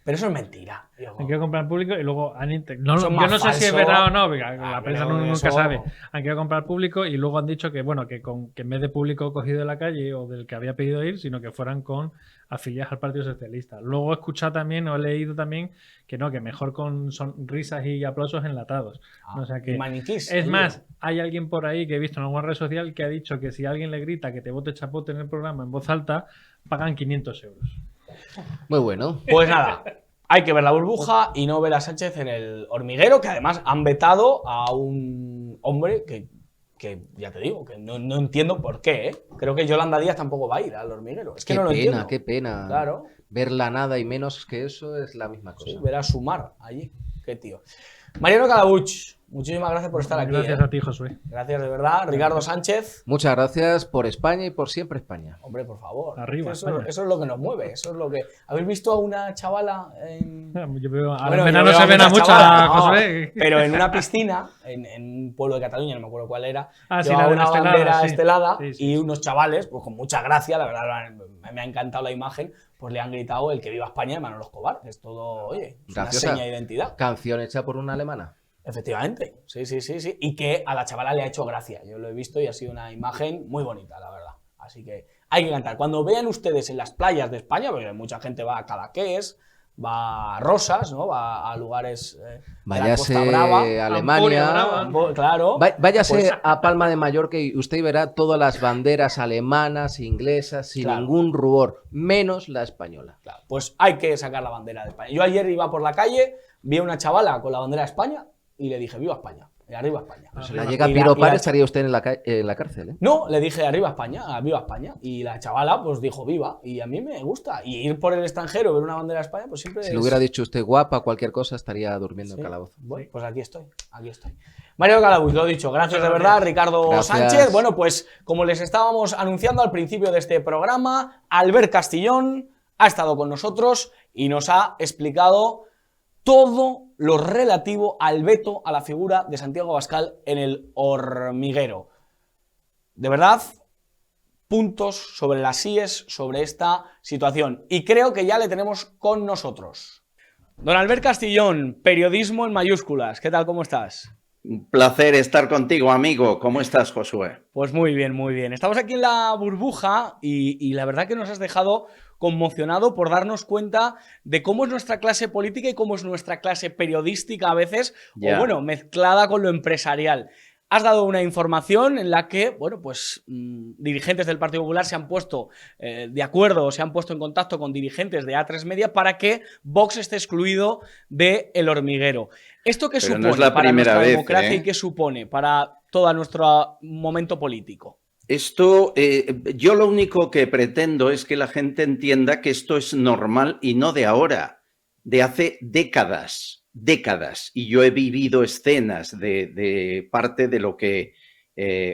Pero eso es mentira. Han querido comprar público y luego han intentado. Eso es Yo más no sé si es falso. verdad o no, porque la prensa pero nunca eso- sabe. Han querido comprar público y luego han dicho que, bueno, que en vez de público cogido de la calle o del que había pedido ir, sino que fueran con afiliados al Partido Socialista. Luego he escuchado también, o he leído también, que no, que mejor con sonrisas y aplausos enlatados. O sea que. Maniquís. Es oye. más, hay alguien por ahí que he visto en alguna red social que ha dicho que si alguien le grita que te vote chapote en el programa en voz alta, pagan 500 euros. Muy bueno. Pues nada, hay que ver La Burbuja y no ver a Sánchez en El Hormiguero, que además han vetado a un hombre que ya te digo, que no entiendo por qué, ¿eh? Creo que Yolanda Díaz tampoco va a ir al Hormiguero. Es que Qué no lo pena, entiendo. qué pena. Claro. Ver la nada y menos que eso es la misma cosa. Sí, ver a Sumar allí. Qué tío. Mariano Calabuch, muchísimas gracias por estar aquí. Gracias a ti, Josué. Gracias de verdad. Ricardo Sánchez. Muchas gracias por España y por siempre España. Hombre, por favor. Arriba, eso España. es lo que nos mueve. Eso es lo que. ¿Habéis visto a una chavala en. Yo veo, a Bueno, los yo venanos veo se ven a muchas mucha, chavalas, no, Josué. pero en una piscina, en un pueblo de Cataluña, no me acuerdo cuál era, Ah, sí, llevaba la de la una estelada, bandera sí. estelada Sí, sí, y sí. unos chavales, pues con mucha gracia, la verdad me ha encantado la imagen, pues le han gritado el que viva España de Manolo Escobar. Es todo, oye, es una Graciosa. seña de identidad. Canción hecha por una alemana. Efectivamente, sí. Y que a la chavala le ha hecho gracia. Yo lo he visto y ha sido una imagen muy bonita, la verdad. Así que hay que cantar. Cuando vean ustedes en las playas de España, porque mucha gente va a Cadaqués, va a Rosas, ¿no? Va a lugares de la Váyase Costa Brava. a Ampuria, Alemania. Brava. Claro. Váyase Pues, a Palma de Mallorca y usted verá todas las banderas alemanas, inglesas, sin Claro. ningún rubor, menos la española. claro, pues hay que sacar la bandera de España. Yo ayer iba por la calle, vi a una chavala con la bandera de España y le dije, viva España, arriba España. Si la Arriba. llega a Y la- piropar, y la- estaría usted en la cárcel, ¿eh? No, le dije arriba España, viva España. Y la chavala pues dijo viva. Y a mí me gusta. Y ir por el extranjero, ver una bandera de España, pues siempre Si es... le hubiera dicho usted guapa, cualquier cosa, estaría durmiendo Sí. en calabozo. Bueno, pues aquí estoy. Mario Calabuch, lo dicho, gracias de verdad, Ricardo Gracias. Sánchez. Bueno, pues como les estábamos anunciando al principio de este programa, Albert Castillón ha estado con nosotros y nos ha explicado todo lo relativo al veto a la figura de Santiago Abascal en El Hormiguero. De verdad, puntos sobre las IES sobre esta situación. Y creo que ya le tenemos con nosotros. Don Albert Castillón, periodismo en mayúsculas. ¿Qué tal? ¿Cómo estás? Un placer estar contigo, amigo. ¿Cómo estás, Josué? Pues muy bien, muy bien. Estamos aquí en La Burbuja y la verdad que nos has dejado conmocionado por darnos cuenta de cómo es nuestra clase política y cómo es nuestra clase periodística a veces, Ya. o bueno, mezclada con lo empresarial. Has dado una información en la que, bueno, pues dirigentes del Partido Popular se han puesto de acuerdo o se han puesto en contacto con dirigentes de A3 Media para que Vox esté excluido de El Hormiguero. ¿Esto qué Pero supone no es la para primera nuestra vez, democracia ¿eh? y qué supone para todo nuestro momento político? Esto, yo lo único que pretendo es que la gente entienda que esto es normal y no de ahora, de hace décadas. Y yo he vivido escenas de parte de lo que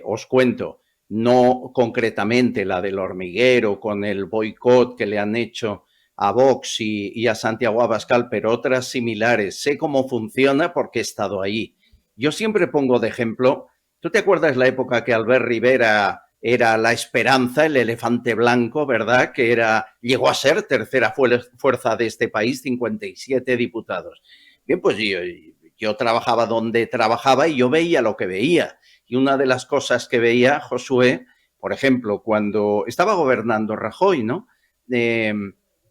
os cuento, no concretamente la del Hormiguero con el boicot que le han hecho a Vox y a Santiago Abascal, pero otras similares. Sé cómo funciona porque he estado ahí. Yo siempre pongo de ejemplo, ¿tú te acuerdas la época que Albert Rivera era la esperanza, el elefante blanco, ¿verdad? Que llegó a ser tercera fuerza de este país, 57 diputados. Bien, pues yo trabajaba donde trabajaba y yo veía lo que veía. Y una de las cosas que veía, Josué, por ejemplo, cuando estaba gobernando Rajoy, ¿no?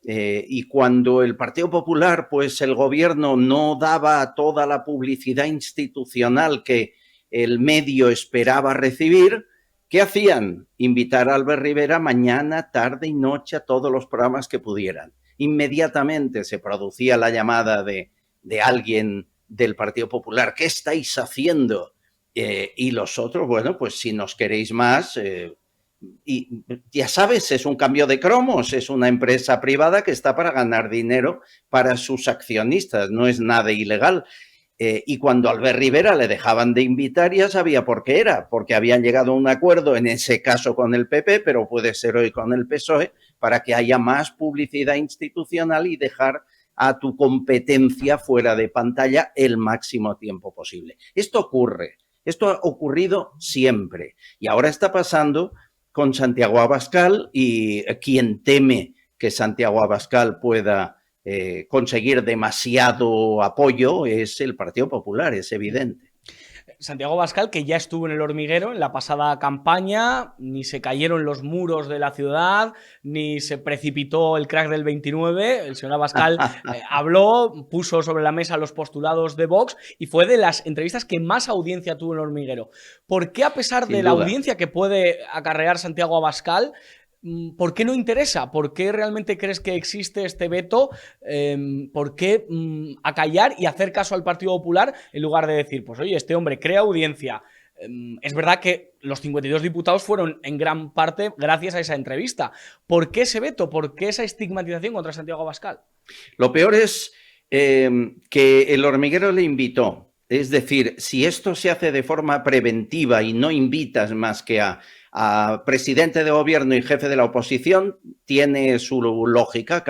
Y cuando el Partido Popular, pues el gobierno no daba toda la publicidad institucional que el medio esperaba recibir, ¿qué hacían? Invitar a Albert Rivera mañana, tarde y noche a todos los programas que pudieran. Inmediatamente se producía la llamada de alguien del Partido Popular. ¿Qué estáis haciendo? Y los otros, bueno, pues si nos queréis más... y ya sabes, es un cambio de cromos, es una empresa privada que está para ganar dinero para sus accionistas, no es nada ilegal. Y cuando a Albert Rivera le dejaban de invitar ya sabía por qué era, porque habían llegado a un acuerdo, en ese caso con el PP, pero puede ser hoy con el PSOE, para que haya más publicidad institucional y dejar a tu competencia fuera de pantalla el máximo tiempo posible. Esto ocurre, esto ha ocurrido siempre y ahora está pasando con Santiago Abascal y quien teme que Santiago Abascal pueda conseguir demasiado apoyo es el Partido Popular, es evidente. Santiago Abascal, que ya estuvo en El Hormiguero en la pasada campaña, ni se cayeron los muros de la ciudad, ni se precipitó el crack del 29. El señor Abascal habló, puso sobre la mesa los postulados de Vox y fue de las entrevistas que más audiencia tuvo en El Hormiguero. ¿Por qué, a pesar de la audiencia que puede acarrear Santiago Abascal, ¿por qué no interesa? ¿Por qué realmente crees que existe este veto? ¿Por qué acallar y hacer caso al Partido Popular en lugar de decir, pues oye, este hombre crea audiencia? Es verdad que los 52 diputados fueron en gran parte gracias a esa entrevista. ¿Por qué ese veto? ¿Por qué esa estigmatización contra Santiago Abascal? Lo peor es que El Hormiguero le invitó. Es decir, si esto se hace de forma preventiva y no invitas más que a presidente de gobierno y jefe de la oposición, tiene su lógica,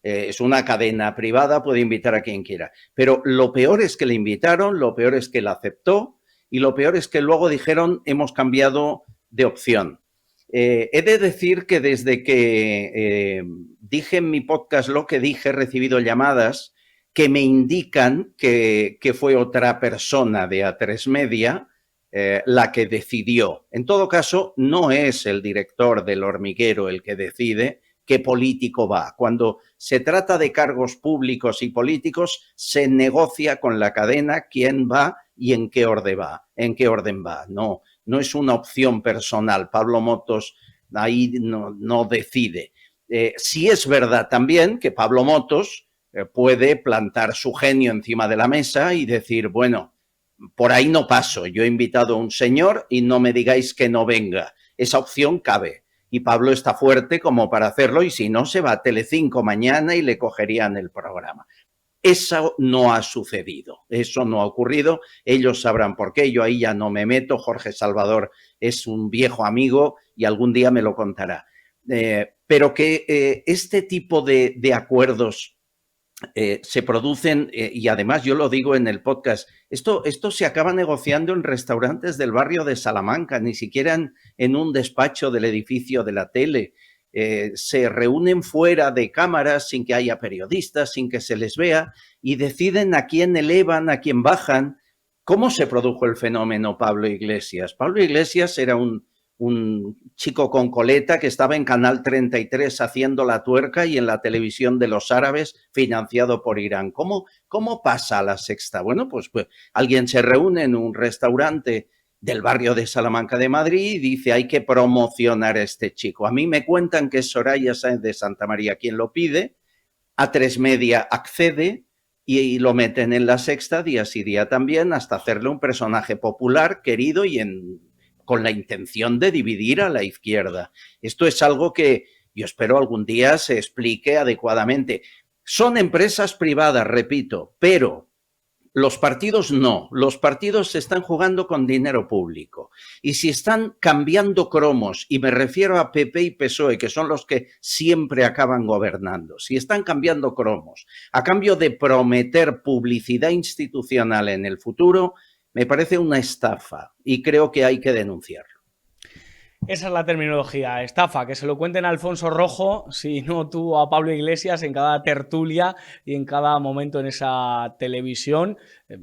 es una cadena privada, puede invitar a quien quiera. Pero lo peor es que le invitaron, lo peor es que la aceptó y lo peor es que luego dijeron hemos cambiado de opción. He de decir que desde que dije en mi podcast lo que dije, he recibido llamadas que me indican que fue otra persona de A3 Media la que decidió. En todo caso, no es el director del Hormiguero el que decide qué político va. Cuando se trata de cargos públicos y políticos, se negocia con la cadena quién va y en qué orden va. No es una opción personal. Pablo Motos ahí no decide. Sí es verdad también que Pablo Motos puede plantar su genio encima de la mesa y decir, bueno, por ahí no paso, yo he invitado a un señor y no me digáis que no venga. Esa opción cabe y Pablo está fuerte como para hacerlo y si no se va a Telecinco mañana y le cogerían el programa. Eso no ha sucedido, eso no ha ocurrido, ellos sabrán por qué, yo ahí ya no me meto, Jorge Salvador es un viejo amigo y algún día me lo contará. Pero que este tipo de acuerdos se producen, y además yo lo digo en el podcast, esto se acaba negociando en restaurantes del barrio de Salamanca, ni siquiera en un despacho del edificio de la tele. Se reúnen fuera de cámaras sin que haya periodistas, sin que se les vea y deciden a quién elevan, a quién bajan. ¿Cómo se produjo el fenómeno Pablo Iglesias? Pablo Iglesias era un chico con coleta que estaba en Canal 33 haciendo la tuerca y en la televisión de los árabes financiado por Irán. ¿Cómo pasa a La Sexta? Bueno, pues alguien se reúne en un restaurante del barrio de Salamanca de Madrid y dice hay que promocionar a este chico. A mí me cuentan que es Soraya Sáenz de Santamaría quien lo pide, A3 Media accede y lo meten en La Sexta día sí día también hasta hacerle un personaje popular, querido y con la intención de dividir a la izquierda. Esto es algo que yo espero algún día se explique adecuadamente. Son empresas privadas, repito, pero los partidos no. Los partidos se están jugando con dinero público. Y si están cambiando cromos, y me refiero a PP y PSOE, que son los que siempre acaban gobernando, si están cambiando cromos a cambio de prometer publicidad institucional en el futuro, me parece una estafa y creo que hay que denunciarlo. Esa es la terminología, estafa, que se lo cuenten a Alfonso Rojo, si no tú a Pablo Iglesias en cada tertulia y en cada momento en esa televisión.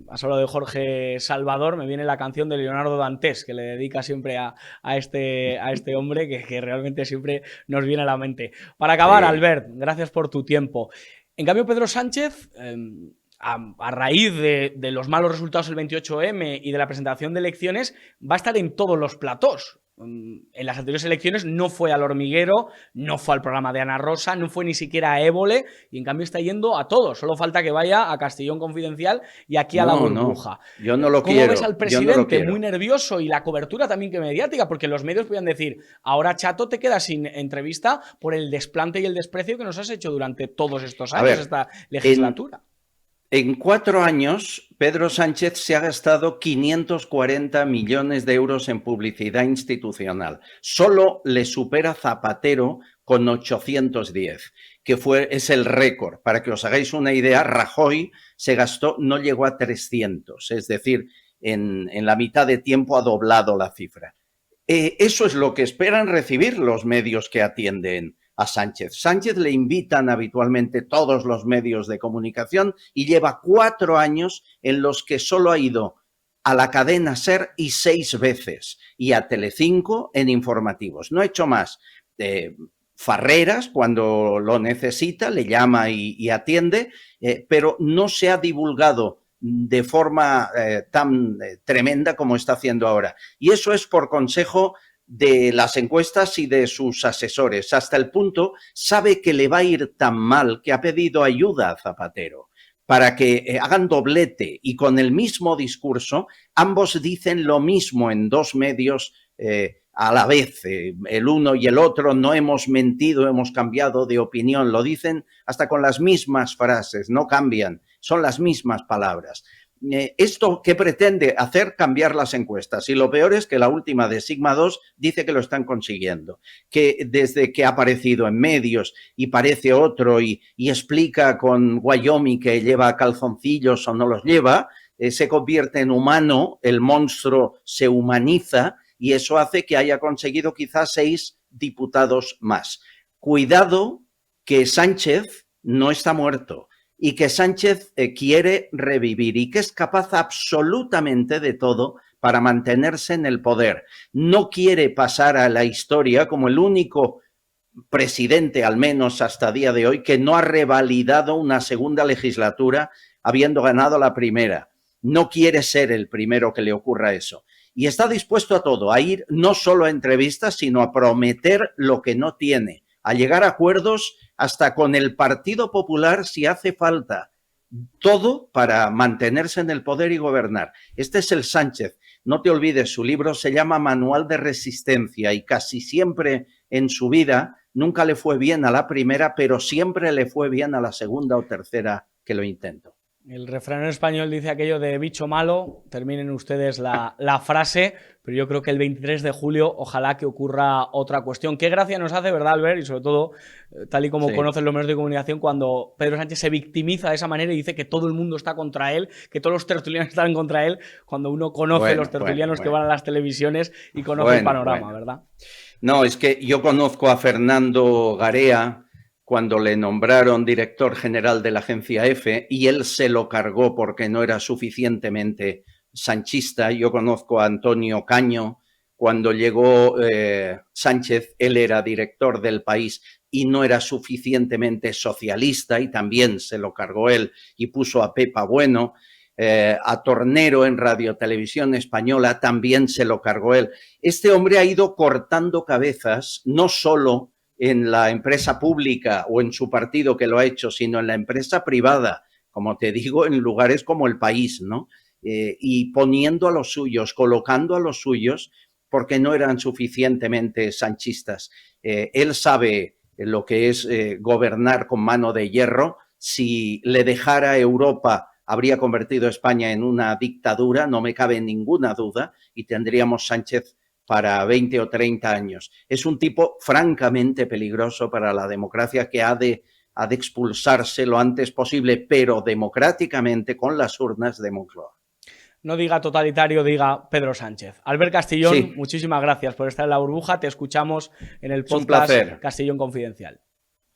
Has hablado de Jorge Salvador, me viene la canción de Leonardo Dantes, que le dedica siempre a este hombre, que realmente siempre nos viene a la mente. Para acabar, Albert, gracias por tu tiempo. En cambio, Pedro Sánchez... A raíz de los malos resultados del 28M y de la presentación de elecciones, va a estar en todos los platós. En las anteriores elecciones no fue al Hormiguero, no fue al programa de Ana Rosa, no fue ni siquiera a Évole y en cambio está yendo a todos. Solo falta que vaya a Castellón Confidencial y aquí a La Burbuja. No, yo no lo quiero. ¿Cómo ves al presidente muy nervioso y la cobertura también que mediática? Porque los medios podían decir, ahora Chato te quedas sin entrevista por el desplante y el desprecio que nos has hecho durante todos estos años, esta legislatura. En 4 años, Pedro Sánchez se ha gastado 540 millones de euros en publicidad institucional. Solo le supera Zapatero con 810, que es el récord. Para que os hagáis una idea, Rajoy no llegó a 300, es decir, en la mitad de tiempo ha doblado la cifra. Eso es lo que esperan recibir los medios que atienden a Sánchez. Sánchez le invitan habitualmente todos los medios de comunicación y lleva 4 años en los que solo ha ido a la cadena SER y 6 veces, y a Telecinco en informativos. No ha hecho más. Farreras, cuando lo necesita, le llama y atiende, pero no se ha divulgado de forma tan tremenda como está haciendo ahora. Y eso es por consejo de las encuestas y de sus asesores. Hasta el punto, sabe que le va a ir tan mal que ha pedido ayuda a Zapatero para que hagan doblete, y con el mismo discurso ambos dicen lo mismo en 2 medios a la vez. El uno y el otro: no hemos mentido, hemos cambiado de opinión. Lo dicen hasta con las mismas frases, no cambian, son las mismas palabras. ¿Esto qué pretende hacer? Cambiar las encuestas. Y lo peor es que la última de Sigma 2 dice que lo están consiguiendo, que desde que ha aparecido en medios y parece otro y explica con Wyoming que lleva calzoncillos o no los lleva, se convierte en humano, el monstruo se humaniza, y eso hace que haya conseguido quizás 6 diputados más. Cuidado, que Sánchez no está muerto y que Sánchez quiere revivir y que es capaz absolutamente de todo para mantenerse en el poder. No quiere pasar a la historia como el único presidente, al menos hasta día de hoy, que no ha revalidado una segunda legislatura habiendo ganado la primera. No quiere ser el primero que le ocurra eso. Y está dispuesto a todo, a ir no solo a entrevistas, sino a prometer lo que no tiene, a llegar a acuerdos hasta con el Partido Popular si hace falta. Todo para mantenerse en el poder y gobernar. Este es el Sánchez. No te olvides, su libro se llama Manual de Resistencia, y casi siempre en su vida nunca le fue bien a la primera, pero siempre le fue bien a la segunda o tercera que lo intentó. El refrán en español dice aquello de bicho malo. Terminen ustedes la frase, pero yo creo que el 23 de julio ojalá que ocurra otra cuestión. Qué gracia nos hace, ¿verdad, Albert? Y sobre todo, tal y como conocen los medios de comunicación, cuando Pedro Sánchez se victimiza de esa manera y dice que todo el mundo está contra él, que todos los tertulianos están contra él, cuando uno conoce los tertulianos que van a las televisiones y conoce el panorama, ¿verdad? No, es que yo conozco a Fernando Garea cuando le nombraron director general de la agencia EFE, y él se lo cargó porque no era suficientemente sanchista. Yo conozco a Antonio Caño, cuando llegó Sánchez, él era director del País y no era suficientemente socialista, y también se lo cargó él y puso a Pepa Bueno. A Tornero en Radio Televisión Española también se lo cargó él. Este hombre ha ido cortando cabezas, no solo en la empresa pública o en su partido, que lo ha hecho, sino en la empresa privada, como te digo, en lugares como El País, ¿no? Y poniendo a los suyos, colocando a los suyos, porque no eran suficientemente sanchistas. Él sabe lo que es gobernar con mano de hierro. Si le dejara Europa, habría convertido a España en una dictadura, no me cabe ninguna duda, y tendríamos Sánchez para 20 o 30 años. Es un tipo francamente peligroso para la democracia, que ha de expulsarse lo antes posible, pero democráticamente, con las urnas de Moncloa. No diga totalitario, diga Pedro Sánchez. Albert Castillón, sí, muchísimas gracias por estar en La Burbuja. Te escuchamos en el podcast Castillón Confidencial.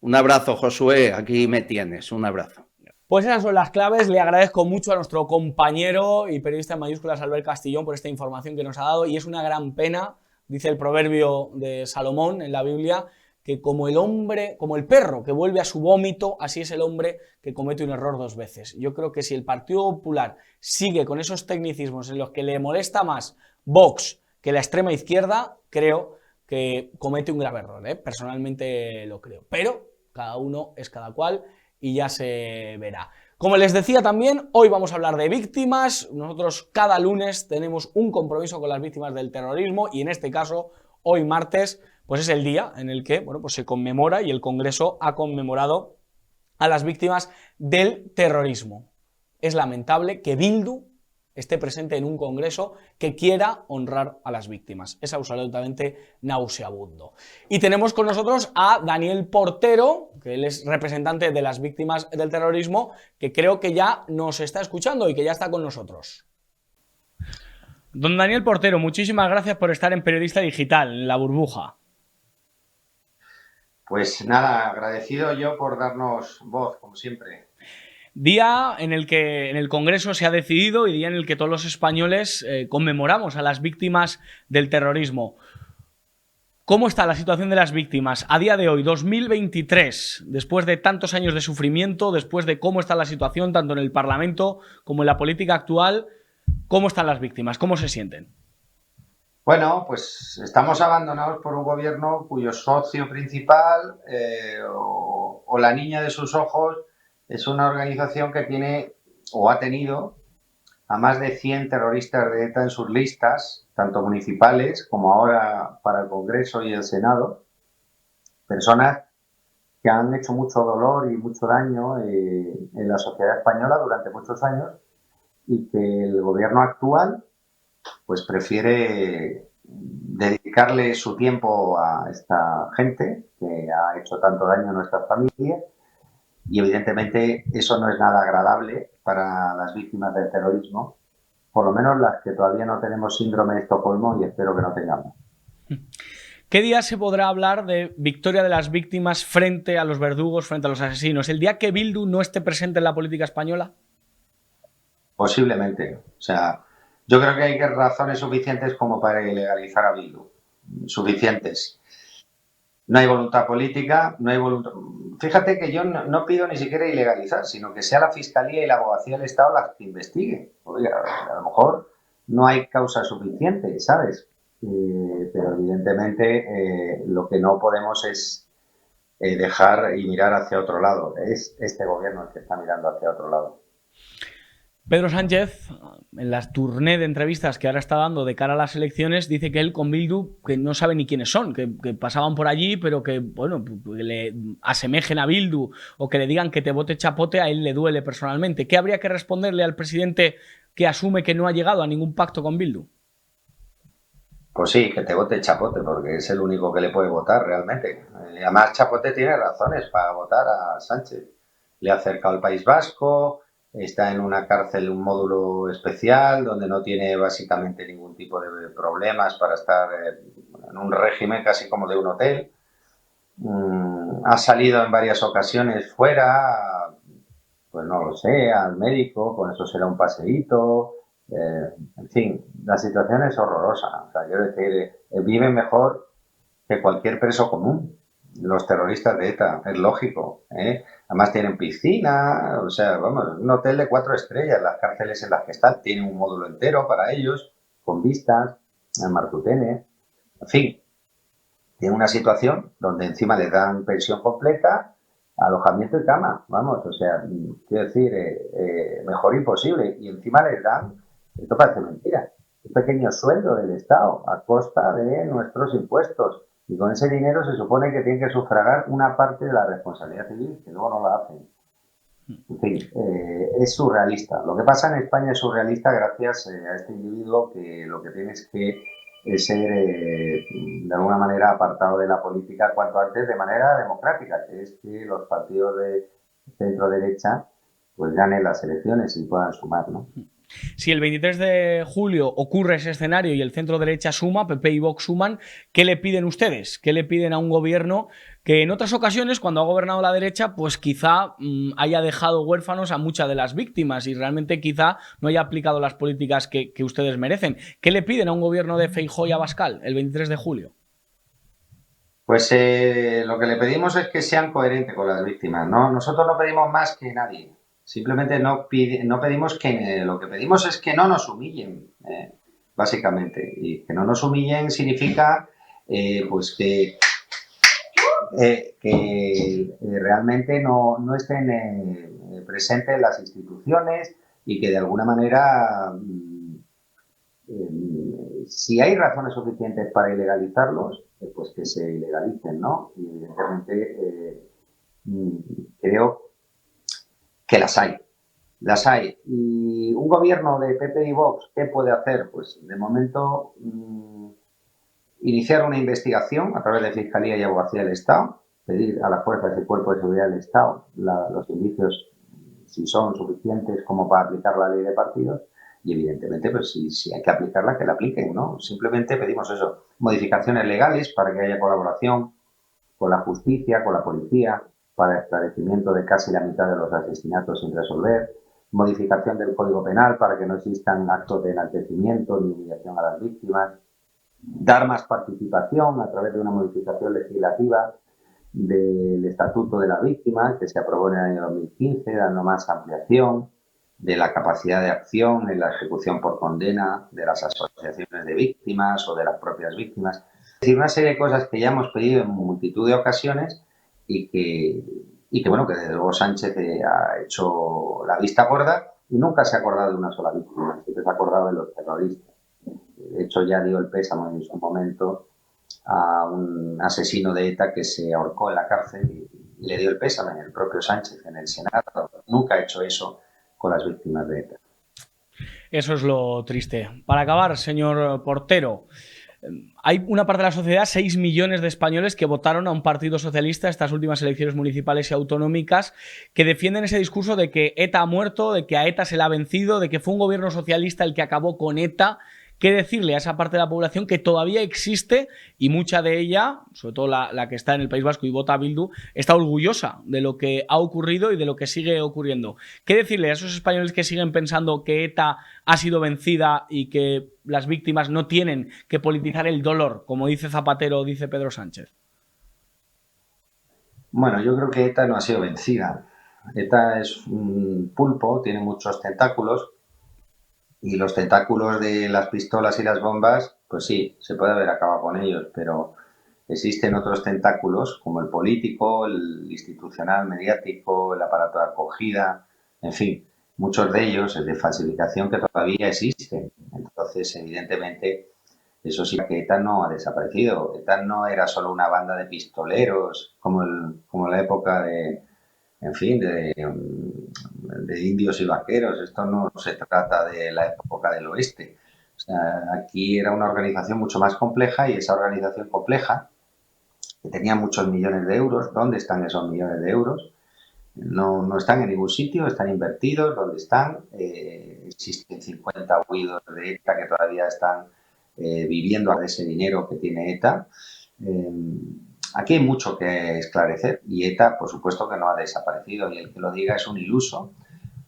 Un abrazo, Josué. Aquí me tienes. Un abrazo. Pues esas son las claves. Le agradezco mucho a nuestro compañero y periodista en mayúsculas, Albert Castillón, por esta información que nos ha dado. Y es una gran pena, dice el proverbio de Salomón en la Biblia, que como el perro que vuelve a su vómito, así es el hombre que comete un error 2 veces. Yo creo que si el Partido Popular sigue con esos tecnicismos en los que le molesta más Vox que la extrema izquierda, creo que comete un grave error, ¿eh? Personalmente lo creo. Pero cada uno es cada cual y ya se verá. Como les decía también, hoy vamos a hablar de víctimas. Nosotros cada lunes tenemos un compromiso con las víctimas del terrorismo, y en este caso, hoy martes, pues es el día en el que, bueno, pues se conmemora, y el Congreso ha conmemorado a las víctimas del terrorismo. Es lamentable que Bildu esté presente en un Congreso que quiera honrar a las víctimas. Es absolutamente nauseabundo. Y tenemos con nosotros a Daniel Portero, que él es representante de las víctimas del terrorismo, que creo que ya nos está escuchando y que ya está con nosotros. Don Daniel Portero, muchísimas gracias por estar en Periodista Digital, en La Burbuja. Pues nada, agradecido yo por darnos voz, como siempre. Día en el que en el Congreso se ha decidido y día en el que todos los españoles conmemoramos a las víctimas del terrorismo. ¿Cómo está la situación de las víctimas a día de hoy, 2023, después de tantos años de sufrimiento, después de cómo está la situación tanto en el Parlamento como en la política actual? ¿Cómo están las víctimas? ¿Cómo se sienten? Bueno, pues estamos abandonados por un gobierno cuyo socio principal o la niña de sus ojos es una organización que tiene o ha tenido a más de 100 terroristas de ETA en sus listas, tanto municipales como ahora para el Congreso y el Senado, personas que han hecho mucho dolor y mucho daño en la sociedad española durante muchos años y que el gobierno actual pues prefiere dedicarle su tiempo a esta gente que ha hecho tanto daño a nuestras familias y evidentemente eso no es nada agradable para las víctimas del terrorismo, por lo menos las que todavía no tenemos síndrome de Estocolmo y espero que no tengamos. ¿Qué día se podrá hablar de victoria de las víctimas frente a los verdugos, frente a los asesinos? ¿El día que Bildu no esté presente en la política española? Posiblemente. O sea, yo creo que hay razones suficientes como para ilegalizar a Bildu. Suficientes. No hay voluntad política, no hay voluntad. Fíjate que yo no pido ni siquiera ilegalizar, sino que sea la Fiscalía y la Abogacía del Estado las que investiguen. Oiga, a lo mejor no hay causa suficiente, ¿sabes? Pero evidentemente lo que no podemos es dejar y mirar hacia otro lado. Es este gobierno el que está mirando hacia otro lado. Pedro Sánchez, en la tournée de entrevistas que ahora está dando de cara a las elecciones, dice que él con Bildu que no sabe ni quiénes son, que pasaban por allí, pero que, bueno, que le asemejen a Bildu o que le digan que te vote chapote, a él le duele personalmente. ¿Qué habría que responderle al presidente que asume que no ha llegado a ningún pacto con Bildu? Pues sí, que te vote Chapote, porque es el único que le puede votar realmente. Además, Chapote tiene razones para votar a Sánchez. Le ha acercado al País Vasco, está en una cárcel, un módulo especial, donde no tiene básicamente ningún tipo de problemas para estar en un régimen casi como de un hotel. Ha salido en varias ocasiones fuera, pues no lo sé, al médico, con eso será un paseíto. En fin, la situación es horrorosa. O sea, quiero decir, viven mejor que cualquier preso común. Los terroristas de ETA, es lógico. Además tienen piscina, o sea, vamos, un hotel de 4 estrellas. Las cárceles en las que están tienen un módulo entero para ellos, con vistas, en Martutene. En fin, tienen una situación donde encima les dan pensión completa, alojamiento y cama. Vamos, o sea, quiero decir, mejor imposible. Y encima les dan, esto parece mentira, un pequeño sueldo del Estado a costa de nuestros impuestos. Y con ese dinero se supone que tienen que sufragar una parte de la responsabilidad civil, que luego no la hacen. En fin, es surrealista. Lo que pasa en España es surrealista gracias a este individuo que lo que tiene es que ser de alguna manera apartado de la política cuanto antes de manera democrática, que es que los partidos de centro derecha pues ganen las elecciones y puedan sumar, ¿no? Si el 23 de julio ocurre ese escenario y el centro derecha suma, PP y Vox suman, ¿qué le piden ustedes? ¿Qué le piden a un gobierno que en otras ocasiones, cuando ha gobernado la derecha, pues quizá haya dejado huérfanos a muchas de las víctimas y realmente quizá no haya aplicado las políticas que ustedes merecen? ¿Qué le piden a un gobierno de Feijóo y Abascal el 23 de julio? Pues lo que le pedimos es que sean coherentes con las víctimas, ¿no? Nosotros no pedimos más que nadie. Simplemente no pedimos que... Lo que pedimos es que no nos humillen, básicamente. Y que no nos humillen significa pues que realmente no estén presentes en las instituciones y que de alguna manera, si hay razones suficientes para ilegalizarlos, pues que se ilegalicen, ¿no? Y evidentemente creo que las hay. Las hay. Y un gobierno de PP y Vox, ¿qué puede hacer? Pues de momento iniciar una investigación a través de Fiscalía y Abogacía del Estado, pedir a las fuerzas y cuerpos de seguridad del Estado los indicios, si son suficientes como para aplicar la ley de partidos, y evidentemente, pues si hay que aplicarla, que la apliquen, ¿no? Simplemente pedimos eso, modificaciones legales para que haya colaboración con la justicia, con la policía, para el esclarecimiento de casi la mitad de los asesinatos sin resolver, modificación del Código Penal para que no existan actos de enaltecimiento ni humillación a las víctimas, dar más participación a través de una modificación legislativa del Estatuto de la Víctima, que se aprobó en el año 2015, dando más ampliación de la capacidad de acción en la ejecución por condena de las asociaciones de víctimas o de las propias víctimas. Es decir, una serie de cosas que ya hemos pedido en multitud de ocasiones y que bueno, que desde luego Sánchez ha hecho la vista gorda y nunca se ha acordado de una sola víctima, siempre se ha acordado de los terroristas. De hecho, ya dio el pésame en su momento a un asesino de ETA que se ahorcó en la cárcel y le dio el pésame el propio Sánchez en el Senado. Nunca ha hecho eso con las víctimas de ETA. Eso es lo triste. Para acabar, señor Portero, hay una parte de la sociedad, 6 millones de españoles que votaron a un partido socialista en estas últimas elecciones municipales y autonómicas, que defienden ese discurso de que ETA ha muerto, de que a ETA se la ha vencido, de que fue un gobierno socialista el que acabó con ETA. ¿Qué decirle a esa parte de la población que todavía existe y mucha de ella, sobre todo la que está en el País Vasco y vota a Bildu, está orgullosa de lo que ha ocurrido y de lo que sigue ocurriendo? ¿Qué decirle a esos españoles que siguen pensando que ETA ha sido vencida y que las víctimas no tienen que politizar el dolor, como dice Zapatero o dice Pedro Sánchez? Bueno, yo creo que ETA no ha sido vencida. ETA es un pulpo, tiene muchos tentáculos. Y los tentáculos de las pistolas y las bombas, pues sí, se puede haber acabado con ellos, pero existen otros tentáculos como el político, el institucional, mediático, el aparato de acogida, en fin, muchos de ellos es de falsificación que todavía existen. Entonces, evidentemente, eso sí que ETA no ha desaparecido. ETA no era solo una banda de pistoleros como la época en fin, de indios y vaqueros. Esto no se trata de la época del oeste. O sea, aquí era una organización mucho más compleja y esa organización compleja, que tenía muchos millones de euros, ¿dónde están esos millones de euros? No están en ningún sitio, están invertidos, ¿dónde están? Existen 50 huidos de ETA que todavía están viviendo de ese dinero que tiene ETA. Aquí hay mucho que esclarecer y ETA, por supuesto, que no ha desaparecido y el que lo diga es un iluso,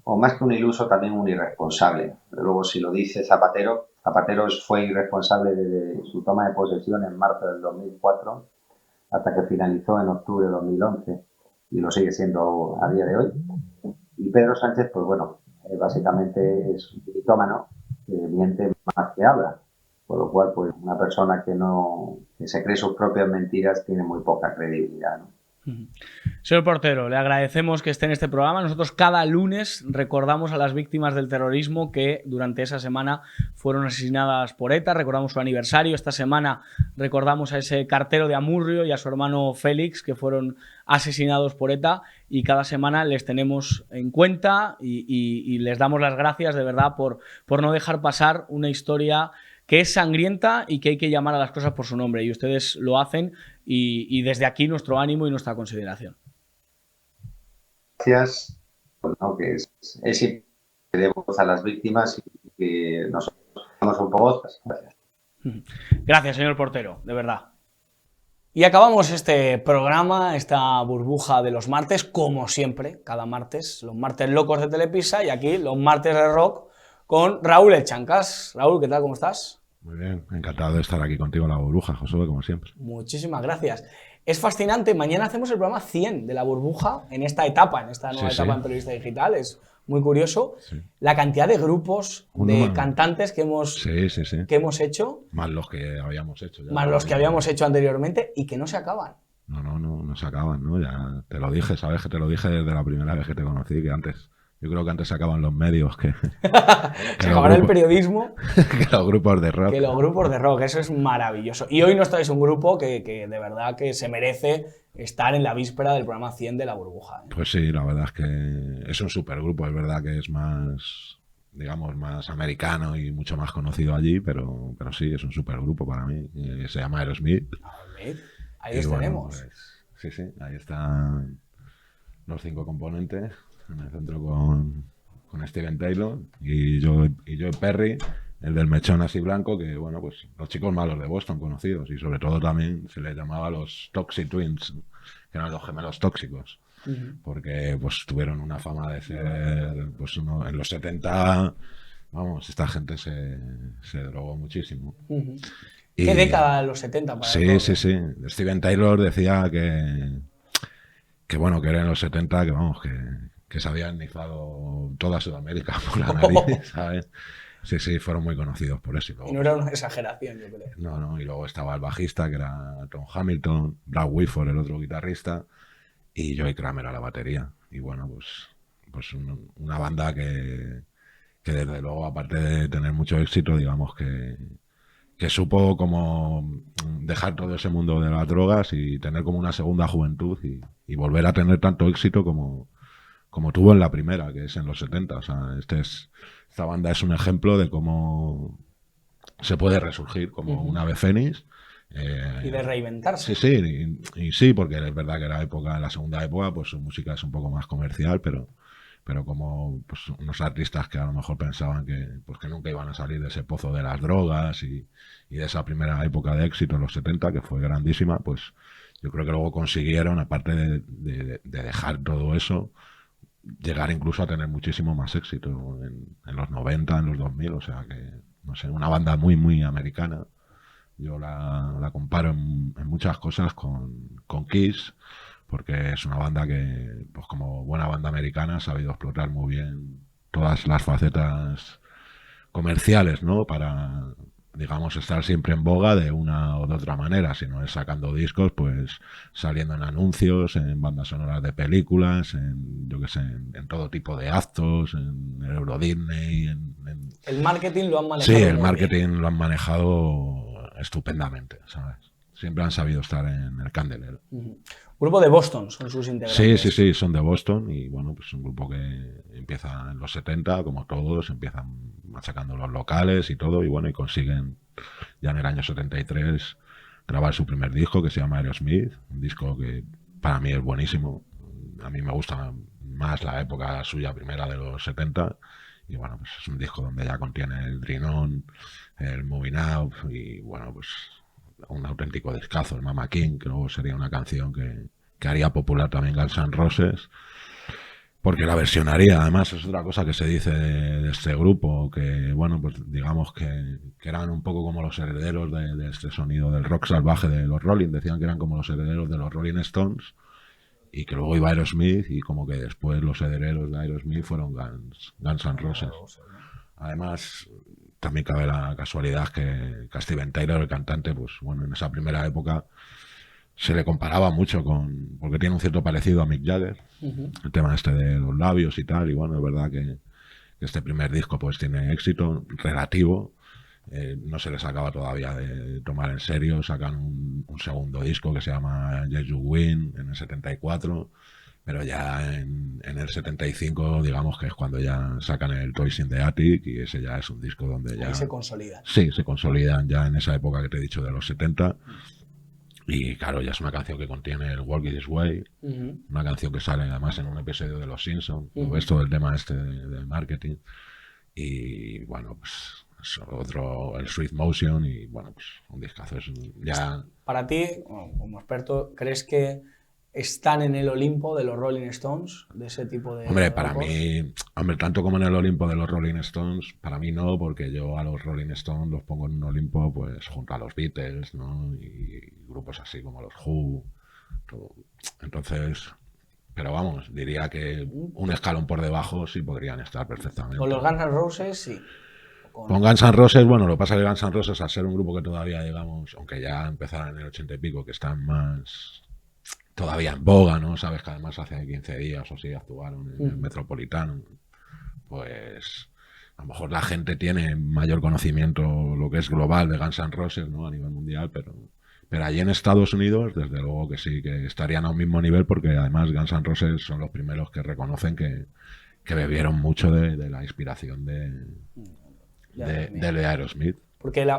o más que un iluso, también un irresponsable. Pero luego, si lo dice Zapatero, Zapatero fue irresponsable desde su toma de posesión en marzo del 2004 hasta que finalizó en octubre de 2011 y lo sigue siendo a día de hoy. Y Pedro Sánchez, pues bueno, básicamente es un mitómano que miente más que habla. Por lo cual, pues una persona que se cree sus propias mentiras tiene muy poca credibilidad, ¿no? Señor Portero, le agradecemos que esté en este programa. Nosotros cada lunes recordamos a las víctimas del terrorismo que durante esa semana fueron asesinadas por ETA, recordamos su aniversario. Esta semana recordamos a ese cartero de Amurrio y a su hermano Félix, que fueron asesinados por ETA, y cada semana les tenemos en cuenta y les damos las gracias de verdad por no dejar pasar una historia que es sangrienta y que hay que llamar a las cosas por su nombre, y ustedes lo hacen, y desde aquí nuestro ánimo y nuestra consideración. Gracias, bueno, que es importante que dé voz a las víctimas y que nosotros damos un poco voz. Gracias. Gracias, señor Portero, de verdad. Y acabamos este programa, esta burbuja de los martes, como siempre, cada martes, los martes locos de Telepisa, y aquí los martes de rock con Raúl El Chancas. Raúl, ¿qué tal? ¿Cómo estás? Muy bien, encantado de estar aquí contigo en la burbuja, Josué, como siempre. Muchísimas gracias. Es fascinante, mañana hacemos el programa 100 de la burbuja en esta etapa, en esta nueva etapa en Periodista Digital. Es muy curioso la cantidad de grupos, cantantes que hemos hecho. Más los que habíamos hecho. Más los que habíamos hecho anteriormente y que no se acaban. No se acaban, ¿no? Ya te lo dije, sabes que te lo dije desde la primera vez que te conocí, que antes... Yo creo que antes se acaban los medios que se acabará el periodismo. Que los grupos de rock. Que los grupos de rock, eso es maravilloso. Y hoy nos traes un grupo que de verdad que se merece estar en la víspera del programa 100 de la burbuja, ¿eh? Pues sí, la verdad es que es un supergrupo, es verdad que es más, digamos, más americano y mucho más conocido allí, pero sí, es un supergrupo para mí. Se llama Aerosmith. Ahí los tenemos. Pues, sí, ahí están los 5 componentes. En el centro con Steven Taylor y Joe Perry, el del mechón así blanco, que bueno, pues los chicos malos de Boston conocidos, y sobre todo también se les llamaba los Toxic Twins, que eran los gemelos tóxicos, porque pues tuvieron una fama de ser, pues en los 70, vamos, esta gente se drogó muchísimo. Y, ¿Qué década de los 70 para sí, todos? sí, sí. Steven Taylor decía que bueno, que era en los 70, que vamos, que se habían nifado toda Sudamérica por la nariz, ¿sabes? Sí, sí, fueron muy conocidos por eso. Y luego, Y no era una exageración, yo creo. no, y luego estaba el bajista, que era Tom Hamilton, Brad Whitford, el otro guitarrista, y Joey Kramer a la batería. Y bueno, pues una banda que desde luego, aparte de tener mucho éxito, digamos que supo como dejar todo ese mundo de las drogas y tener como una segunda juventud y volver a tener tanto éxito como tuvo en la primera, que es en los 70. O sea, esta banda es un ejemplo de cómo se puede resurgir como un ave fénix. Y de reinventarse. Sí, sí, y sí, porque es verdad que la segunda época, pues su música es un poco más comercial, pero como pues, unos artistas que a lo mejor pensaban que nunca iban a salir de ese pozo de las drogas y de esa primera época de éxito en los 70, que fue grandísima, pues yo creo que luego consiguieron, aparte de dejar todo eso, llegar incluso a tener muchísimo más éxito en los 90, en los 2000, o sea que, no sé, una banda muy, muy americana. Yo la comparo en muchas cosas con Kiss, porque es una banda que, pues como buena banda americana, ha sabido explotar muy bien todas las facetas comerciales, ¿no? Para, digamos, estar siempre en boga de una o de otra manera, si no es sacando discos, pues saliendo en anuncios, en bandas sonoras de películas, yo qué sé, en todo tipo de actos, en Euro Disney, El marketing lo han manejado. Sí, el muy marketing bien. lo han manejado estupendamente, ¿sabes? Siempre han sabido estar en el candelero. Grupo de Boston son sus integrantes. Sí, son de Boston y bueno, pues un grupo que empieza en los 70, como todos, empiezan machacando los locales y todo, y bueno, y consiguen ya en el año 73 grabar su primer disco, que se llama Aerosmith, un disco que para mí es buenísimo. A mí me gusta más la época suya primera de los 70, y bueno, pues es un disco donde ya contiene el Dream On, el Moving Out, y bueno, pues un auténtico discazo, el Mama King, que luego sería una canción que haría popular también Guns N' Roses, porque la versionaría. Además, es otra cosa que se dice de este grupo, que bueno, pues digamos que eran un poco como los herederos de este sonido del rock salvaje de los Rolling. Decían que eran como los herederos de los Rolling Stones, y que luego iba Aerosmith, y como que después los herederos de Aerosmith fueron Guns N' Roses. Además, también cabe la casualidad que Steven Taylor, el cantante, pues bueno, en esa primera época se le comparaba mucho porque tiene un cierto parecido a Mick Jagger, el tema este de los labios y tal, y bueno, es verdad que este primer disco pues tiene éxito relativo, no se les acaba todavía de tomar en serio, sacan un segundo disco que se llama Yes You Win en el 74, pero ya en el 75, digamos que es cuando ya sacan el Toys in the Attic, y ese ya es un disco donde ya... Ahí se consolidan. Sí, se consolidan ya en esa época que te he dicho de los 70. Y claro, ya es una canción que contiene el Walk It This Way, una canción que sale además en un episodio de Los Simpsons, ves todo el tema este del marketing. Y bueno, pues es otro, el Sweet Motion, y bueno, pues un discazo. Ya... Para ti, como experto, ¿crees que están en el Olimpo de los Rolling Stones, de ese tipo de... Hombre, para mí, tanto como en el Olimpo de los Rolling Stones, para mí no, porque yo a los Rolling Stones los pongo en un Olimpo pues junto a los Beatles, ¿no? Y grupos así como los Who, todo. Entonces, pero vamos, diría que un escalón por debajo sí podrían estar perfectamente. Con los Guns N' Roses, sí. Con Guns N' Roses, bueno, lo que pasa es que Guns N' Roses, al ser un grupo que todavía, digamos, aunque ya empezaron en el 80 y pico, que están más... todavía en boga, ¿no? Sabes que además hace 15 días o así actuaron en el Metropolitano. Pues a lo mejor la gente tiene mayor conocimiento, lo que es global, de Guns N' Roses, ¿no? A nivel mundial, pero allí en Estados Unidos, desde luego que sí, que estarían a un mismo nivel, porque además Guns N' Roses son los primeros que reconocen que bebieron mucho de la inspiración de Aerosmith. Porque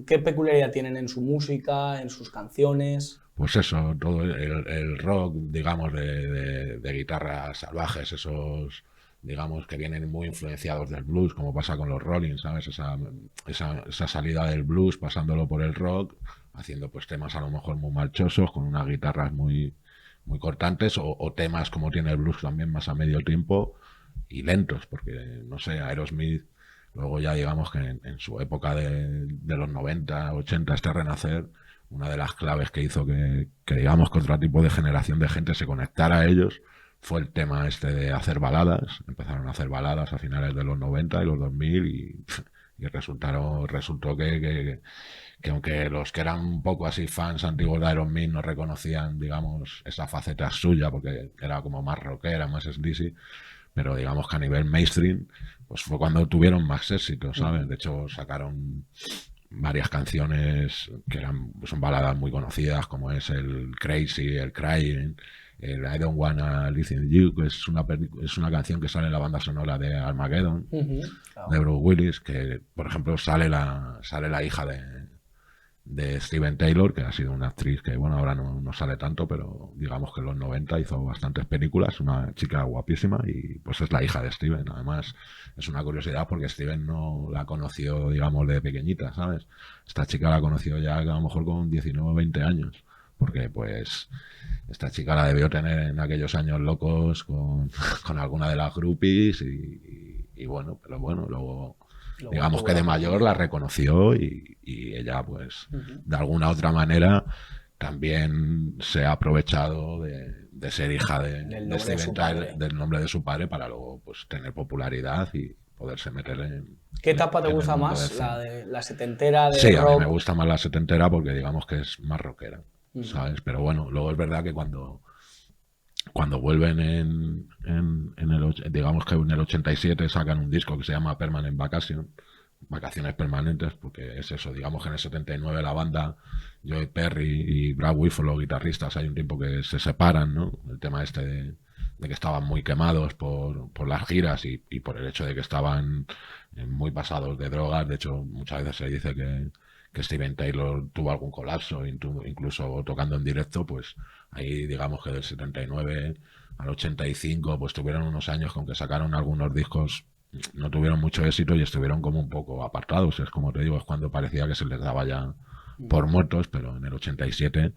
¿qué peculiaridad tienen en su música, en sus canciones? Pues eso, todo el rock, digamos, de guitarras salvajes, esos digamos, que vienen muy influenciados del blues, como pasa con los Rolling, ¿sabes? Esa salida del blues pasándolo por el rock, haciendo pues temas a lo mejor muy marchosos, con unas guitarras muy, muy cortantes, o temas como tiene el blues también más a medio tiempo y lentos, porque, no sé, Aerosmith, luego ya digamos que en su época de los 90, 80, este renacer, una de las claves que hizo que digamos que otro tipo de generación de gente se conectara a ellos fue el tema este de hacer baladas. Empezaron a hacer baladas a finales de los 90 y los 2000 y resultó que aunque los que eran un poco así fans antiguos de Aerosmith no reconocían, digamos, esa faceta suya porque era como más rockera, más sleazy, pero digamos que a nivel mainstream pues fue cuando tuvieron más éxito, ¿sabes? De hecho sacaron varias canciones que son baladas muy conocidas, como es el Crazy, el Crying, el I Don't Wanna Listen to You, que es una canción que sale en la banda sonora de Armageddon, claro, de Bruce Willis, que por ejemplo sale la hija de Steven Taylor, que ha sido una actriz que, bueno, ahora no sale tanto, pero digamos que en los 90 hizo bastantes películas, una chica guapísima, y pues es la hija de Steven. Además, es una curiosidad porque Steven no la conoció, digamos, de pequeñita, ¿sabes? Esta chica la conoció ya a lo mejor con 19 o 20 años, porque pues esta chica la debió tener en aquellos años locos con alguna de las groupies y bueno, pero bueno, luego digamos que de mayor la reconoció y ella pues de alguna otra manera también se ha aprovechado de ser hija de Steven Tyler, del nombre de su padre, para luego pues tener popularidad y poderse meter en... ¿Qué etapa te gusta más? ¿La setentera de Sí, rock? a mí me gusta más la setentera porque digamos que es más rockera, ¿sabes? Pero bueno, luego es verdad que cuando vuelven digamos que en el 87 sacan un disco que se llama Permanent Vacation, vacaciones permanentes, porque es eso, digamos que en el 79 la banda, Joey Perry y Brad Whitford, los guitarristas, hay un tiempo que se separan, ¿no? El tema este de que estaban muy quemados por las giras y por el hecho de que estaban muy pasados de drogas. De hecho, muchas veces se dice que Steven Taylor tuvo algún colapso, incluso tocando en directo, pues ahí digamos que del 79 al 85 pues tuvieron unos años con que sacaron algunos discos, no tuvieron mucho éxito y estuvieron como un poco apartados. Es como te digo, es cuando parecía que se les daba ya por muertos, pero en el 87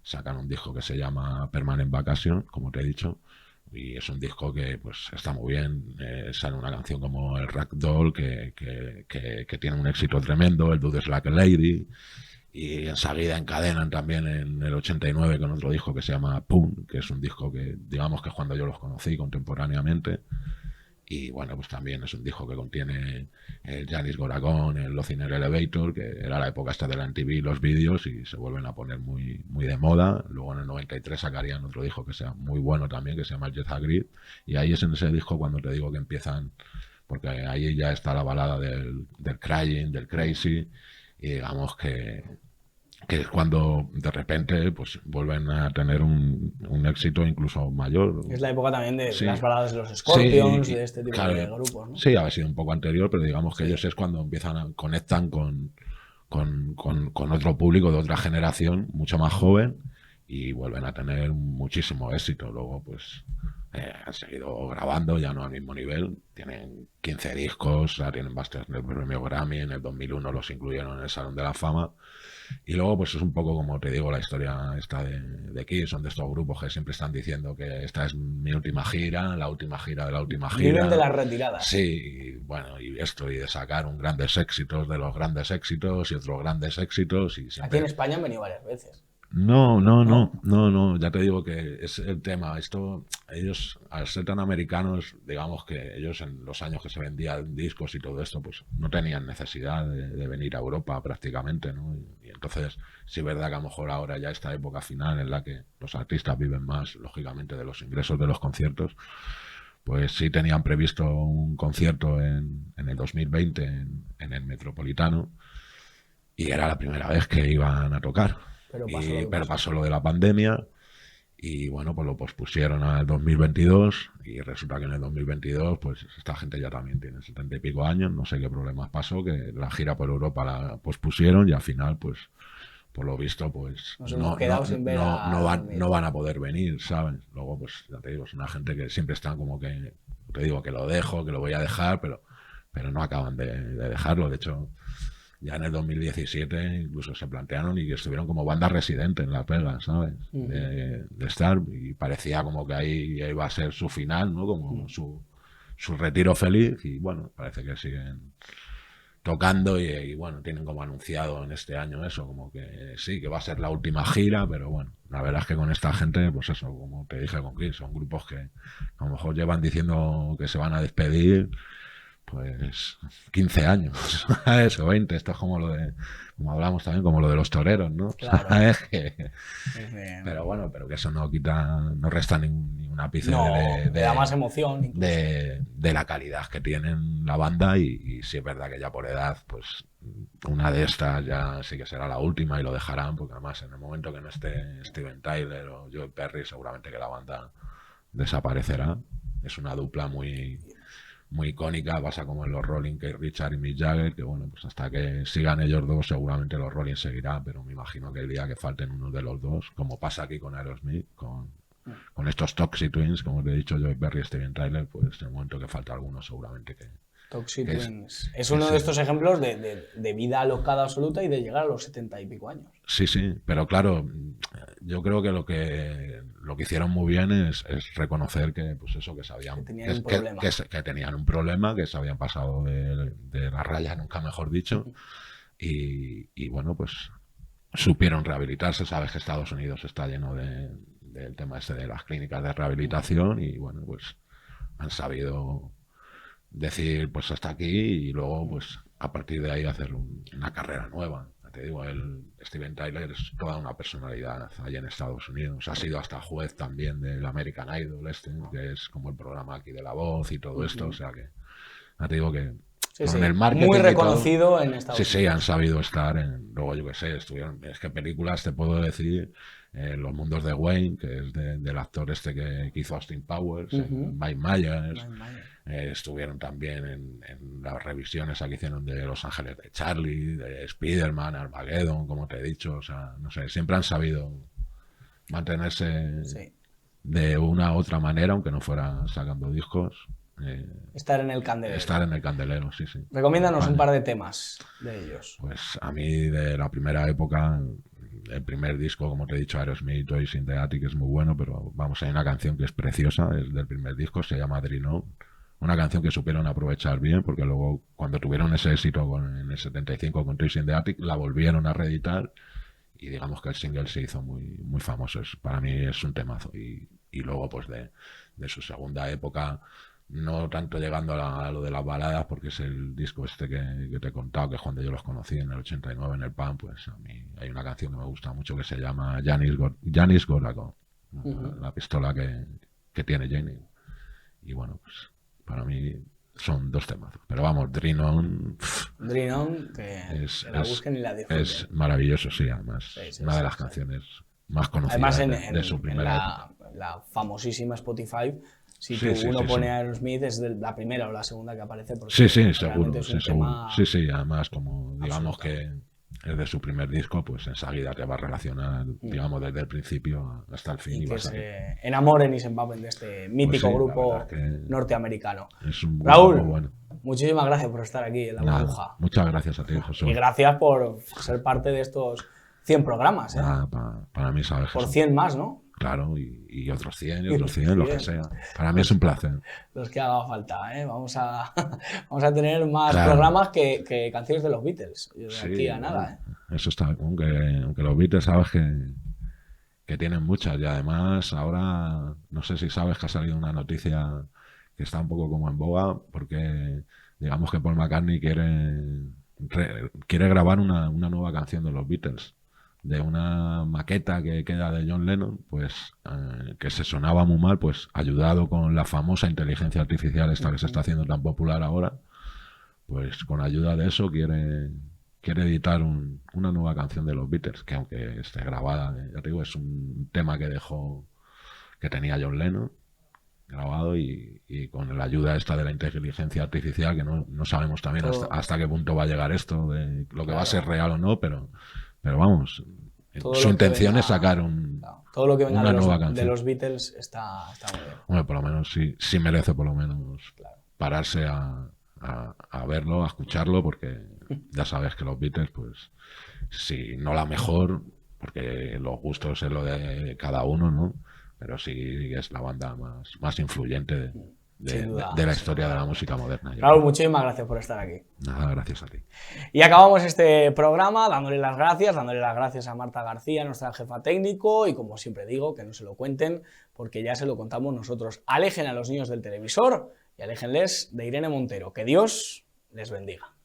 sacan un disco que se llama Permanent Vacation, como te he dicho, y es un disco que pues está muy bien. Sale una canción como el Ragdoll que tiene un éxito tremendo, el Dudes Like a Lady, y enseguida encadenan también en el 89 con otro disco que se llama Pum, que es un disco que digamos que es cuando yo los conocí contemporáneamente. Y bueno, pues también es un disco que contiene el Janis Goragón, el Lost in the Elevator, que era la época esta de la MTV, los vídeos, y se vuelven a poner muy, muy de moda. Luego en el 93 sacarían otro disco que sea muy bueno también, que se llama Jet Grid. Y ahí es en ese disco cuando te digo que empiezan, porque ahí ya está la balada del Crying, del Crazy, y digamos que es cuando de repente pues vuelven a tener un éxito incluso mayor. Es la época también de Sí. las baladas de los Scorpions, Sí, de este tipo claro, de grupos, ¿no? Sí, ha sido un poco anterior, pero digamos que ellos es cuando conectan con otro público de otra generación, mucho más joven, y vuelven a tener muchísimo éxito. Luego pues han seguido grabando, ya no al mismo nivel, tienen 15 discos, ya tienen bastantes del premio Grammy, en el 2001 los incluyeron en el Salón de la Fama. Y luego pues es un poco como te digo la historia esta de Kiss, son de estos grupos que siempre están diciendo que esta es mi última gira, la última gira de la última gira. Viven de las retiradas. Sí, y bueno, y esto, y de sacar un grandes éxitos de los grandes éxitos y otros grandes éxitos. Y siempre... Aquí en España han venido varias veces. No, ya te digo que es el tema. Ellos, al ser tan americanos, digamos que ellos en los años que se vendían discos y todo esto, pues no tenían necesidad de venir a Europa prácticamente, ¿no? Y entonces, sí es verdad que a lo mejor ahora ya esta época final en la que los artistas viven más, lógicamente, de los ingresos de los conciertos, pues sí tenían previsto un concierto en el 2020 en el Metropolitano, y era la primera vez que iban a tocar. Pero pasó lo de la pandemia y bueno, pues lo pospusieron al 2022 y resulta que en el 2022 pues esta gente ya también tiene 70 y pico años, no sé qué problemas pasó, que la gira por Europa la pospusieron y al final pues por lo visto pues no van a poder venir, ¿sabes? Luego pues ya te digo, es una gente que siempre están como que te digo que lo dejo, que lo voy a dejar, pero no acaban de dejarlo. De hecho, ya en el 2017 incluso se plantearon y estuvieron como banda residente en Las Vegas, ¿sabes? De estar, y parecía como que ahí iba a ser su final, ¿no? Como su retiro feliz, y bueno, parece que siguen tocando y bueno, tienen como anunciado en este año eso, como que sí, que va a ser la última gira, pero bueno, la verdad es que con esta gente, pues eso, como te dije con Chris, son grupos que a lo mejor llevan diciendo que se van a despedir pues 15 años, ¿sabes? O 20, esto es como como hablamos también, como lo de los toreros, ¿no? Claro. ¿Sabes? Pero bueno, pero que eso no quita, no resta ni un ápice le da más emoción incluso. de la calidad que tienen la banda, y sí es verdad que ya por edad, pues una de estas ya sí que será la última y lo dejarán, porque además en el momento que no esté Steven Tyler o Joe Perry, seguramente que la banda desaparecerá. Es una dupla muy icónica, pasa como en los Rolling, que Richard y Mick Jagger, que bueno, pues hasta que sigan ellos dos seguramente los Rolling seguirá, pero me imagino que el día que falten uno de los dos, como pasa aquí con Aerosmith, con estos Toxic Twins, como te he dicho, Joe Perry y Steven Tyler, pues en el momento que falta alguno seguramente que Toxic Twins. Es uno de estos ejemplos de vida alocada absoluta y de llegar a los 70 y pico años. Sí, pero claro, yo creo que lo que hicieron muy bien es reconocer que, pues eso, que sabían que tenían un problema. Que tenían un problema, que se habían pasado de la raya, nunca mejor dicho, y bueno, pues supieron rehabilitarse. Sabes que Estados Unidos está lleno del tema este de las clínicas de rehabilitación, y bueno, pues han sabido decir pues hasta aquí, y luego pues a partir de ahí hacer una carrera nueva. Te digo, Steven Tyler es toda una personalidad allá en Estados Unidos. Ha sido hasta juez también del American Idol, que es como el programa aquí de La Voz y todo esto. O sea que, ya te digo que con el marketing muy reconocido en Estados Unidos. Sí, han sabido estar luego yo qué sé, estuvieron, es que películas te puedo decir, Los Mundos de Wayne, que es del actor este que hizo Austin Powers, Mike Myers. Estuvieron también en las revisiones que hicieron de Los Ángeles de Charlie, de Spider-Man, Armageddon, como te he dicho. O sea, no sé, siempre han sabido mantenerse de una u otra manera, aunque no fuera sacando discos. Estar en el candelero. Estar en el candelero, sí. Recomiéndanos un par de temas de ellos. Pues a mí, de la primera época, el primer disco, como te he dicho, Aerosmith, Toys in the Attic, es muy bueno, pero vamos, hay una canción que es preciosa, es del primer disco, se llama Dream On. Una canción que supieron aprovechar bien, porque luego cuando tuvieron ese éxito en el 75 con Toys in the Attic, la volvieron a reeditar, y digamos que el single se hizo muy, muy famoso. Para mí es un temazo. Y luego pues de su segunda época, no tanto llegando a lo de las baladas, porque es el disco este que te he contado, que es cuando yo los conocí en el 89 en el PAN, pues a mí hay una canción que me gusta mucho que se llama Janis Gorlaco, la pistola que tiene Jenny. Y bueno, pues para mí son dos temas. Pero vamos, Dream On, que la busquen y la disfruten. Es maravilloso, sí, además. Una de las canciones más conocidas de su primera época. La famosísima Spotify, si uno pone Aerosmith, es la primera o la segunda que aparece. Sí, seguro. Sí, además, como digamos que es de su primer disco, pues enseguida te va a relacionar, digamos, desde el principio hasta el fin. Y que se enamoren y se empapen de este mítico grupo norteamericano. Es un Raúl, muy bueno. Muchísimas gracias por estar aquí en La Burbuja. Muchas gracias a ti, Jesús. Y gracias por ser parte de estos 100 programas. Para mí, sabes, por 100 más, ¿no? Claro, y otros 100, y otros 100, lo que sea. Para mí es un placer. Los que haga falta, ¿eh? Vamos a tener más programas que canciones de los Beatles. Yo de aquí a nada, ¿eh? Eso está, aunque los Beatles sabes que tienen muchas, y además ahora, no sé si sabes que ha salido una noticia que está un poco como en boga, porque digamos que Paul McCartney quiere grabar una nueva canción de los Beatles, de una maqueta que queda de John Lennon, pues que se sonaba muy mal, pues ayudado con la famosa inteligencia artificial esta que se está haciendo tan popular ahora, pues con ayuda de eso quiere editar una nueva canción de los Beatles, que aunque esté grabada, ya te digo, es un tema que tenía John Lennon grabado, y con la ayuda esta de la inteligencia artificial, que no sabemos también hasta qué punto va a llegar esto, de lo que va a ser real o no, pero vamos, su intención es sacar todo lo que venga una nueva canción de los Beatles está muy bien. Bueno, por lo menos sí merece por lo menos pararse a verlo, a escucharlo, porque ya sabes que los Beatles, pues, si no la mejor, porque los gustos es lo de cada uno, ¿no? Pero sí es la banda más influyente de la historia de la música moderna. Raúl, muchísimas gracias por estar aquí. Nada, gracias a ti. Y acabamos este programa dándole las gracias a Marta García, nuestra jefa técnico, y como siempre digo, que no se lo cuenten, porque ya se lo contamos nosotros. Alejen a los niños del televisor y aléjenles de Irene Montero. Que Dios les bendiga.